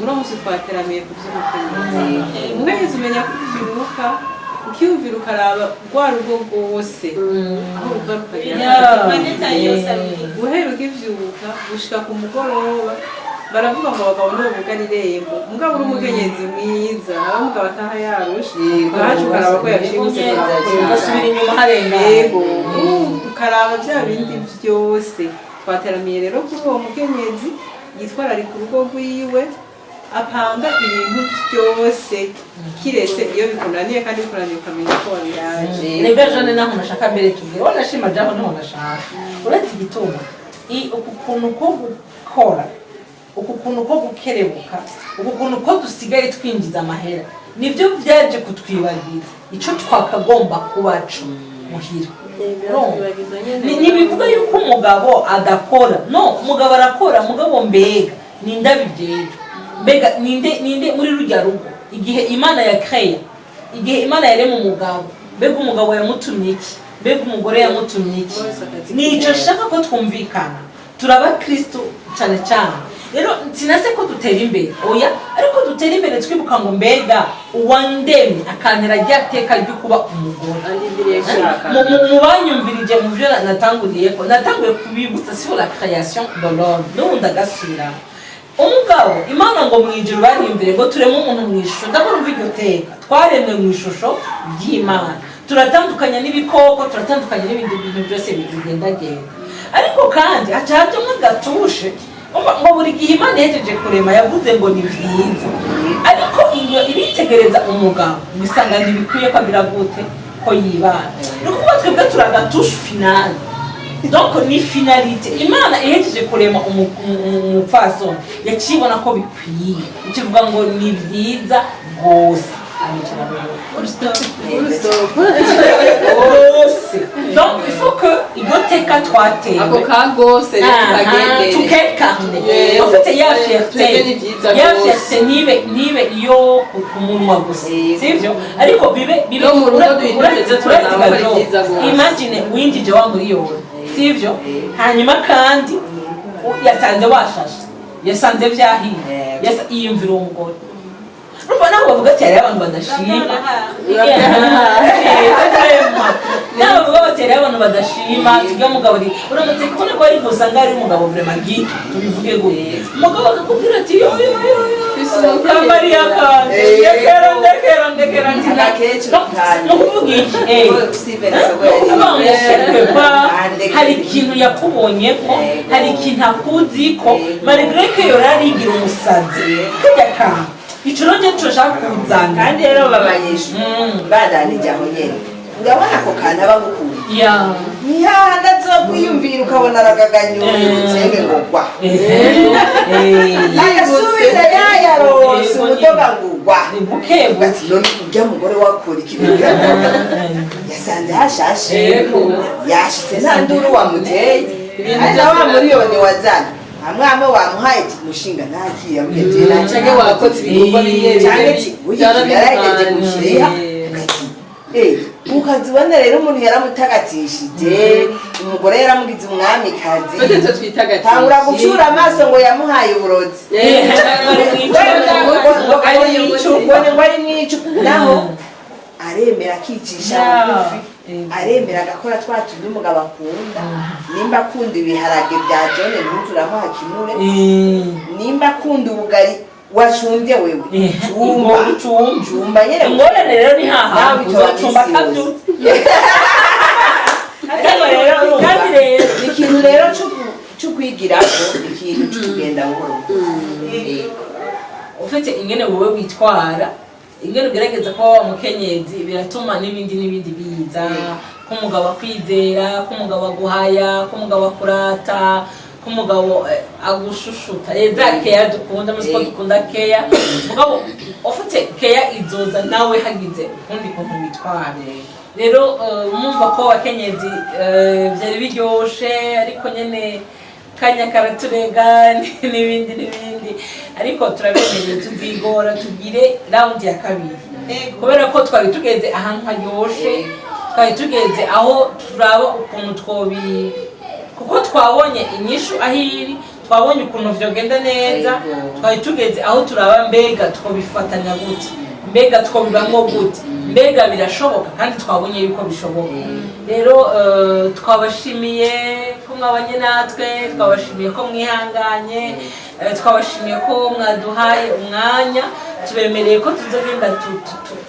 uno munsi twateramiye ku vy'umukenyezi umukenyezi umenya kuvyuka ukiyumvira ukaraba rwa rugo rwose aho ruva rukagera guhera ukivyuka gushika ku mugoroba baravuga ngo abagabo nibo bugana irembo mugabo uri umukenyezi mwiza aho umugabo ataha yarushe ugahaca ukaraba ko yashimuse ugasubira inyuma harenga yego ukaraba vya bindi vyose twateramiye rero kuri uwo mukenyezi yitwararika urugo rwiwe apanga ibintu byose kirese iyo bikunaniye kandi bikunaniye ukamenya ko wabiraje nibwo jone naho nashaka mbere tubwire wanashima jabo naho nashaka uretse igituma ukuntu ko gukora uku kuntu ko gukerebuka uku kuntu ko dusigaye twinjiza amahera nibyo byaje kutwibagiza ico twakagomba kubacu muhira ntibivuga yuko umugabo adakora no umugabo arakora mugabo mbega ninde abijejwe mbega ninde muri rujya rugo igihe imana yakreye igihe imana yarema umugabo mbega umugabo yamutumye iki mbega umugore yamutumye iki nico shaka ko twumvikana turaba Kristo cyane cyane rero sinase ko dutera imbere oya ariko dutera imbere twibuka ngo mbega uwandemye akantera ryateka ryo kuba umugore mu banyumvirije mu byo natanguriye ko natanguye kubibutsa sur la création de l'homme n'ubundi agasubira umugabo imana ngo mwijuru bariyumvire ngo tureme umuntu mu ishusho ndabona iryo teka twaremwe mu ishusho ry'Imana turatandukanya n'ibikoko turatandukanya n'ibindi bintu byose bigendagenda ariko kandi hacajemo gatushe ngo buri gihe imana yejeje kurema yavuze ngo ni byiza ariko iyo iritegereza umugabo bisanga ntibikwiye ko agira gute ko yibana ni ukuvuga twebwe turagatushe finale donc ni finalité imana ihejeje kurema umupfasoni yakibona ko bikwiye ikivuga ngo ni byiza rwose donc il faut que iryo teka twatewe ako kagose tukekarne en fait ya fierté nibe iyo ku munwa gusa sivyo ariko bibe no mu rugo duhindurize turabona ko ari byiza gose imagine winjije wa miliyoni sivyo hanyuma kandi yasanze washashe yasanze vyahiye yiyumvira umugore urumva nabo bavuga ati hari abantu badashima nabo bavuga ati hari abantu badashima tujya mugabo uri uramutse kubona ko ari gusa ngari umugabo vraiment gito tubivuge gute umugabo akakubwira ati yo Maria kandi ndekera no kuvuga iki hari ikintu yakubonye ko hari ikintu akuzi ko malgré que yorarigira umusazi kujya kanga icuronje tushaka kuzanga kandi rero babanyesha badanije aho nyene ngabona ko kantu abagukunda nihanda zo kwiyumvira ukabona aragaganyutse ngogwa ayasubira yayaronse umudoga ngugwa bukebwe ati none ujya mugore wakora ikibira yasanze hashashe yashitse nta nduru wamuteye ari na wa miliyoni wazana amwe wamuhaye mushinga ntakiye amweje cyangwa wakoze ibikorwa biye byarageje gushira ukazibona rero umuntu yaramutagatishije umugore yaramugize umwamikazi byo twitagatisha tangura gucura amaso ngo yamuhaye uburozi ngo ari mwicu naho aremera akicisha bugufi aremera agakora twa tundi umugabo akunda nimba akunda ibiharage bya jone ntuturamuha kimure nimba akunda ubugari wacumbye wewe cumba nyene ingorane rero ni haha uzocumba kabyo kandi rero ikintu rero cyo kwigirako ikintu cyo kugenda buhoro ufite ingene wowe witwara ingene ugerageza ko umukenyezi biratuma n'ibindi biza ko umugabo akwizera ko umugabo aguhaya ko umugabo akurata ko umugabo agushushuta za keya dukunda musiko dukunda keya mugabo ufite keya izoza nawe hagize ukundi kuntu bitware rero mwumva ko abakenyezi byari biryoshe ariko nyene kanya karaturega n'ibindi ariko turabemereye tuzigora tugire round ya kabiri kubera ko twari tugeze ahantu haryoshe twari tugeze aho turaba ukuntu kuko twabonye inyishu ahiri twabonye ukuntu vyogenda neza twari tugeze aho turaba mbega twobifatanya gute mbega twobibamwo gute mbega birashoboka kandi twabonye yuko bishoboka rero twabashimiye ko mwabanye natwe twabashimiye ko mwihanganye twabashimiye ko mwaduhaye umwanya tubemereye ko tuzogenda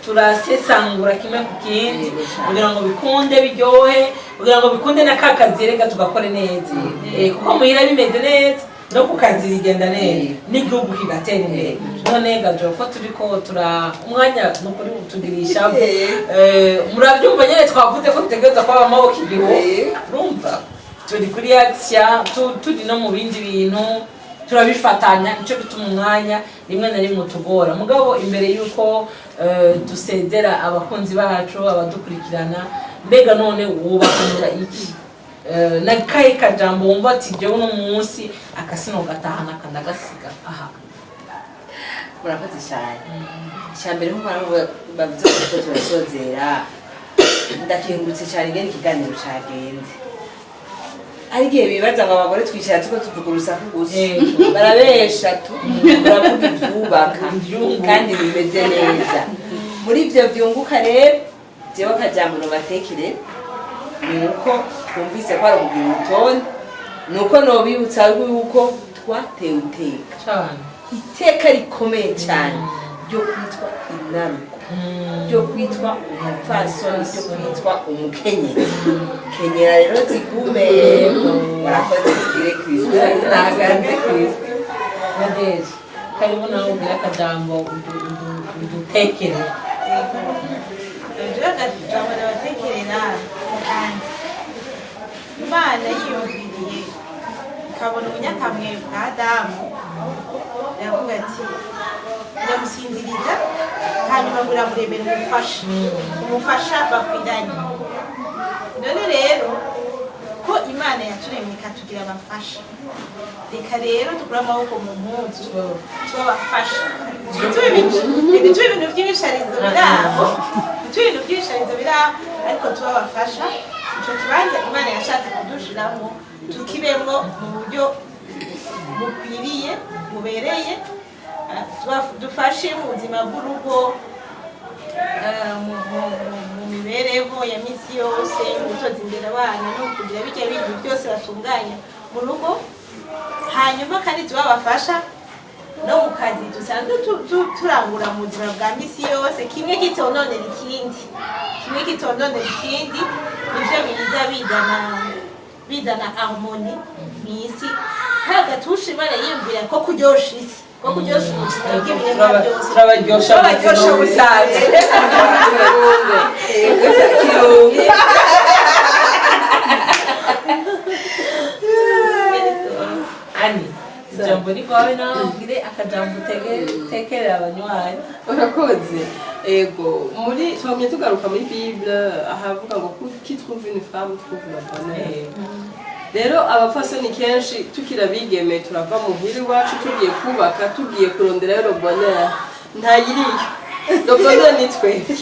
turasesangura kimwe ku kindi kugira ngo bikunde biryohe kugira ngo bikunde na kakazi rega tugakore neza kuko muhira bimeze neza no ku kazi bigenda neza n'igihugu kigatera imbere none gajo ko turiko umwanya nukuri utugirisha murabyumva nyene twavuze ko tutegereza ko amaboko igiho urumva turi kuri action turi no mu bindi bintu turabifatanya nico bituma umwanya rimwe na rimwe tugora mugabo imbere yuko dusezera abakunzi bacu abadukurikirana mbega none wubakanira iki nakaye kajambo wumva ati jewe uno munsi akasino gatahana kandagasiga aha murakoze cyane icyambere nk'uko bavuze ko turasozera ndakingutse cyane ngene ikiganiro cagenze ari igihe bibaza ngo abagore twicara tuko tuvuga urusaku gusa barabesha turavuga ibyubaka kandi bimeze neza muri ibyo byunguka rero jewe akajambo nobatekere ni uko twumvise ko ari ubwira urutonde ni uko nobibutsa yuko twatewe iteka rikomeye cyane ryo kwitwa inaruko ryo kwitwa umupfasoni ryo kwitwa umukenyezi kenyera rero zigumeye murakoze tugire Kristo ntaganze Kristo Nadege karibu nawe ubwira akajambo udutekere akajambo nabatekerera kandi Imana yiyumviriye ikabona ubunyakamwe bwa Adamu yavuga ati ndamusinziriza hanyuma muramurebera umufasha bakwiranye none rero ko Imana yaturemye ikatugira abafasha reka rero dukura amaboko mu mpuzu tubafasha ntitube ibintu by'ibisharizo biraho ariko tubafasha ico kibanza Imana yashatse kudushiramo tukibemwo mu buryo bukwiriye bubereye dufashe mu buzima bw'urugo mu mibereho ya misi yose mu gutoza imbere abana no kugira bijya bintu byose batunganya mu rugo hanyuma kandi tubabafasha no mu kazi dusanzwe turangura mu buzima bwa misi yose kimwe kitononera ikindi nivyo biza bizana harmoni mw'isi hagatusha Imana yiyumvira ko kuryosha isi ko kuryosha ubuzima bw'ibiremwa byose turabaryosha ubusanzwe ani ijambo rikwawe nawe ubwire akajambo utekerera abanywanyi urakoze ego muri twamye tugaruka muri Bible ahavuga ngo qui trouve une femme trouve la bonheur rero abafasoni kenshi tukira bigeme turava mu hiri wacu tugiye kubaka tugiye kurondera yo bonheur ntayiriyo Bonheur ni twebwe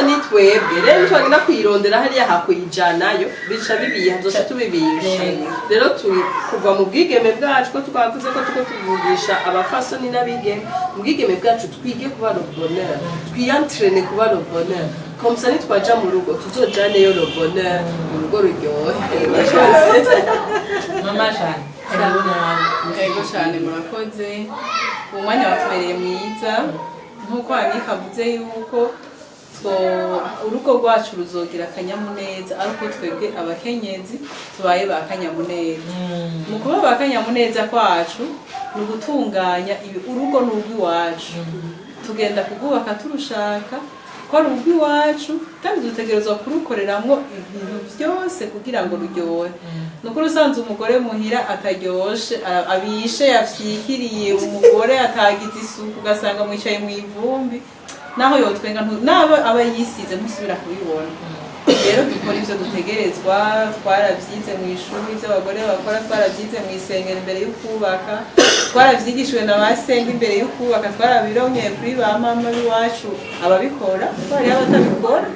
ni twebwe rero twagenda kwirondera hariya hakuyijanayo bica bibiye hazoca tubibisha rero turi kuva mu bwigeme bwacu ko twavuze ko tuko tuvugisha abafasoni n'abigeme mu bwigeme bwacu twige kuba bonheur twiyantrene kuba bonheur comme ça nitwaja mu rugo tuzojane yo bonheur mu rugo ruryohe mama Jeanne Yego cyane murakoze umwanya watubereye mwiza nkuko Anika avuze yuko urugo rwacu ruzogira akanyamuneza ariko twebwe abakenyezi tubaye bakanyamuneza mu kuba bakanyamuneza kwacu ni ugutunganya urugo n'urw'iwacu tugenda kugubaka turushaka ko urw'iwacu kandi dutegerezwa kurukoreramwo ibintu byose kugira ngo ruryohe nuko usanze umugore muhira ataryoshe abishe yafyikiriye umugore atagize isuku ugasanga mwicaye mu ivumbi naho yotwenga naba aba yisize musubira kubibona rero dukora ivyo dutegerezwa twaravyize mu ishuri ivyo abagore bakora twaravyize mu isengero imbere yo kubaka twaravyigishwe na basenga imbere yo kubaka twarabironkeye kuri ba mama b'iwacu ababikora twari abatabikora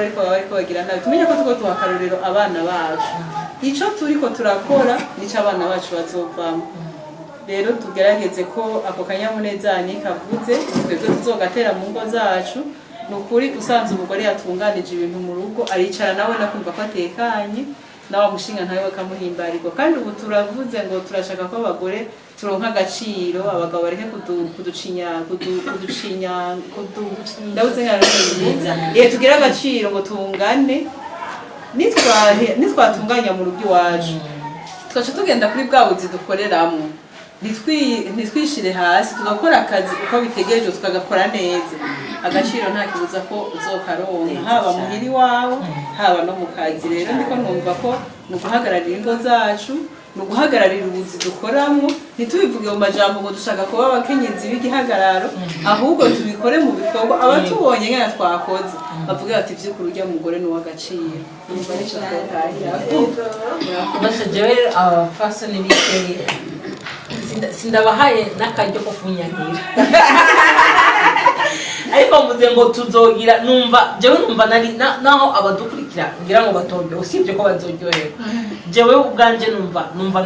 ariko baba bariko bagira nabi tumenye ko tuko tuhakaruriro abana bacu ico turiko turakora nico abana bacu bazovamo rero tugerageze ko ako kanyamuneza kavuze twebwe tuzogatera mu ngo zacu nukuri usanze umugore yatunganije ibintu mu rugo aricara nawe nakumva ko atekanye nawe mushinga ntawe bakamuhimbarirwa kandi ubu turavuze ngo turashaka ko abagore turonka agaciro abagabo bareke tugira agaciro ngo tungane nitwatunganya mu rugo iwacu twaca tugenda kuri bwa buzi dukoreramo ntitwishire hasi tugakora akazi uko bitegereje tukagakora neza agaciro nta kibuza ko uzokaronka haba muhiri wawe haba no mu kazi rero ndiko numva ko ni uguhagararira ingo zacu ni uguhagararira ubuzi dukoramo ntitubivuge mu majambo ngo dushaka kuba abakenyezi b'igihagararo ahubwo tubikore mu bikorwa abatubonye nkana twakoze bavuge bati vy'ukuri urya mugore ni uw'agaciro numva nico twotahira basa jewe abafasoni bikeye sindabahaye n'akaryo ko kunyagira ariko mvuze ngo tuzogira jewe numva nari naho abadukurikira ngira ngo batorwe usibye ko bazoryoherwa jewe ubwanje numva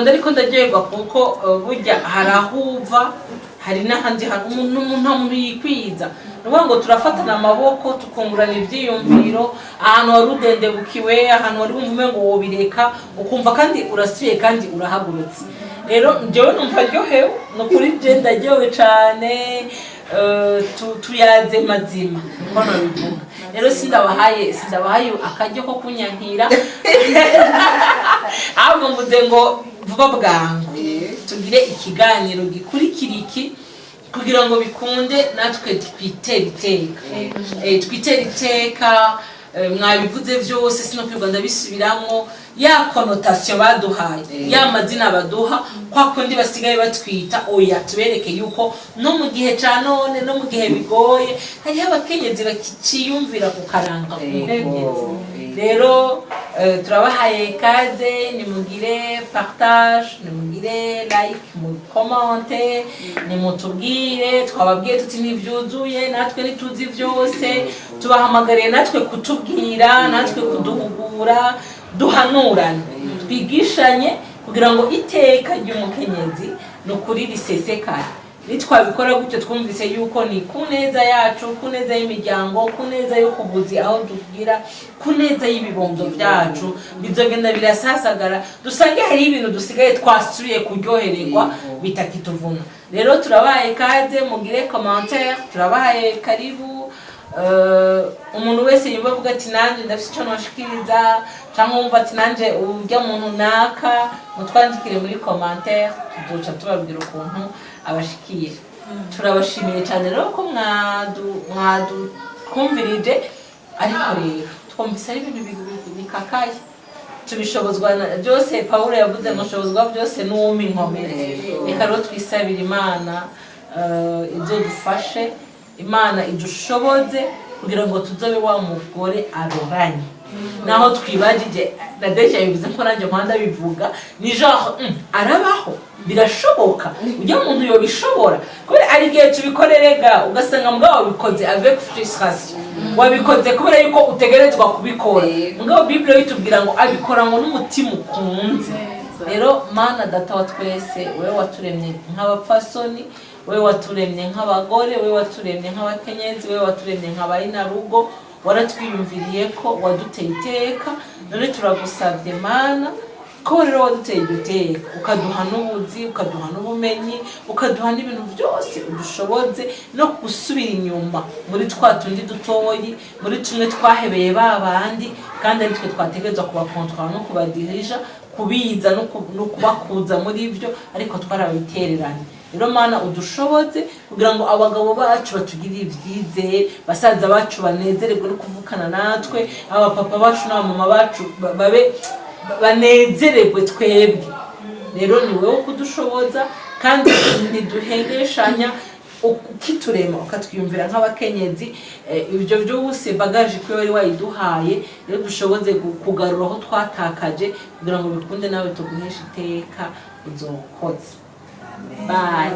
nariko ndaryoherwa kuko burya harahuva hari n'ahandi umuntu yikwiza nuvuga ngo turafatana amaboko tukungurana ivyiyumviro ahantu wari udendebukiwe ahantu wari wumva umengo wobireka ukumva kandi urasubiye kandi urahagurutse rero jewe numva ryohewe nukuri je ndaryohewe cane tuyaze mazima niko nabivuga rero sindabahaye akaryo ko kunyankira ahubwo mvuze ngo vuba bwangu tugire ikiganiro gikurikira iki kugira ngo bikunde natwe twitera iteka mwabivuze vyose sinokwirwa ndabisubiramwo ya connotation baduhaye ya mazina baduha kwa kundi basigaye batwita oya tubereke yuko no mu gihe ca none no mu gihe bigoye hari abakenyezi bakiciyumvira ku karanga k'umukenyezi rero turabahaye kaze nimugire partage nimugire like mu comment nimutubwire twababwiye tuti n'ivyuzuye natwe nituzi vyose tubahamagariye natwe kutubwira natwe kuduhugura duhanurane twigishanye kugira ngo iteka ry'umukenyezi no kuri risesekare nitwabikora gutyo twumvise yuko ni kuneza yacu kuneza y'imiryango kuneza yo kubuzi aho tugira kuneza y'ibibondo byacu bizogenda birasasagara dusange hari ibintu dusigaye twasubiye kuryohererwa bitakituvuna rero turabaye kaze mugire commentaire turabaye karibu umuntu wese yumva avuga ati nanje ndafite ico noshikiriza cyangwa wumva ati nanje urya muntu naka mutwandikire muri commentaire tuzoca tubabwira ukuntu abashikira turabashimiye cyane rero ko mwadukumvirije ariko rero twumvise ari ibintu bikakaye tubishobozwa byose Paulo yavuze ngo shobozwa byose n'uwumi inkomezi reka rero twisabira Imana ibyo dufashe Imana idushoboze kugira ngo tuzobe wa mugore aroranye naho twibagije Nadeja yavuze ko nanjye mpanda bivuga ni genre arabaho birashoboka ujya muntu yo bishobora kubera ari gihe tubikorerega ugasanga mugabo bikoze avec frustration wabikoze kubera yuko utegerezwa kubikora mugabo Bible yitubwira ngo abikora ngo n'umutima ukunze rero Mana data wa twese wewe waturemye nk'abapfasoni wewe waturemye nk'abagore wewe waturemye nk'abakenyezi wewe waturemye nk'abayinarugo waratwiyumviriye ko waduteye iteka none turagusabye Mana ko rero waduteye iteka ukaduha n'ubuzi ukaduha n'ubumenyi ukaduha n'ibintu byose udushoboze no gusubira inyuma muri twatundi dutoyi muri tumwe twahebeye babandi kandi ari twe twategerezwa kubakontrol no kubadirija kubiza no kubakuza muri ivyo ariko twarabitereranye rero Mana udushoboze kugira ngo abagabo bacu batugirire ivyizere basaza bacu banezererwe no kuvukana natwe aba papa bacu n'abamama bacu babe banezererwe twebwe rero ni wewe kudushoboza kandi ntiduhengeshanya ukiturema ukatwiyumvira nk'abakenyezi ibyo byose bagaje ko wari wayiduhaye rero dushoboze kugarura aho twatakaje kugira ngo bikunde nawe tuguheshe iteka uzokoze bye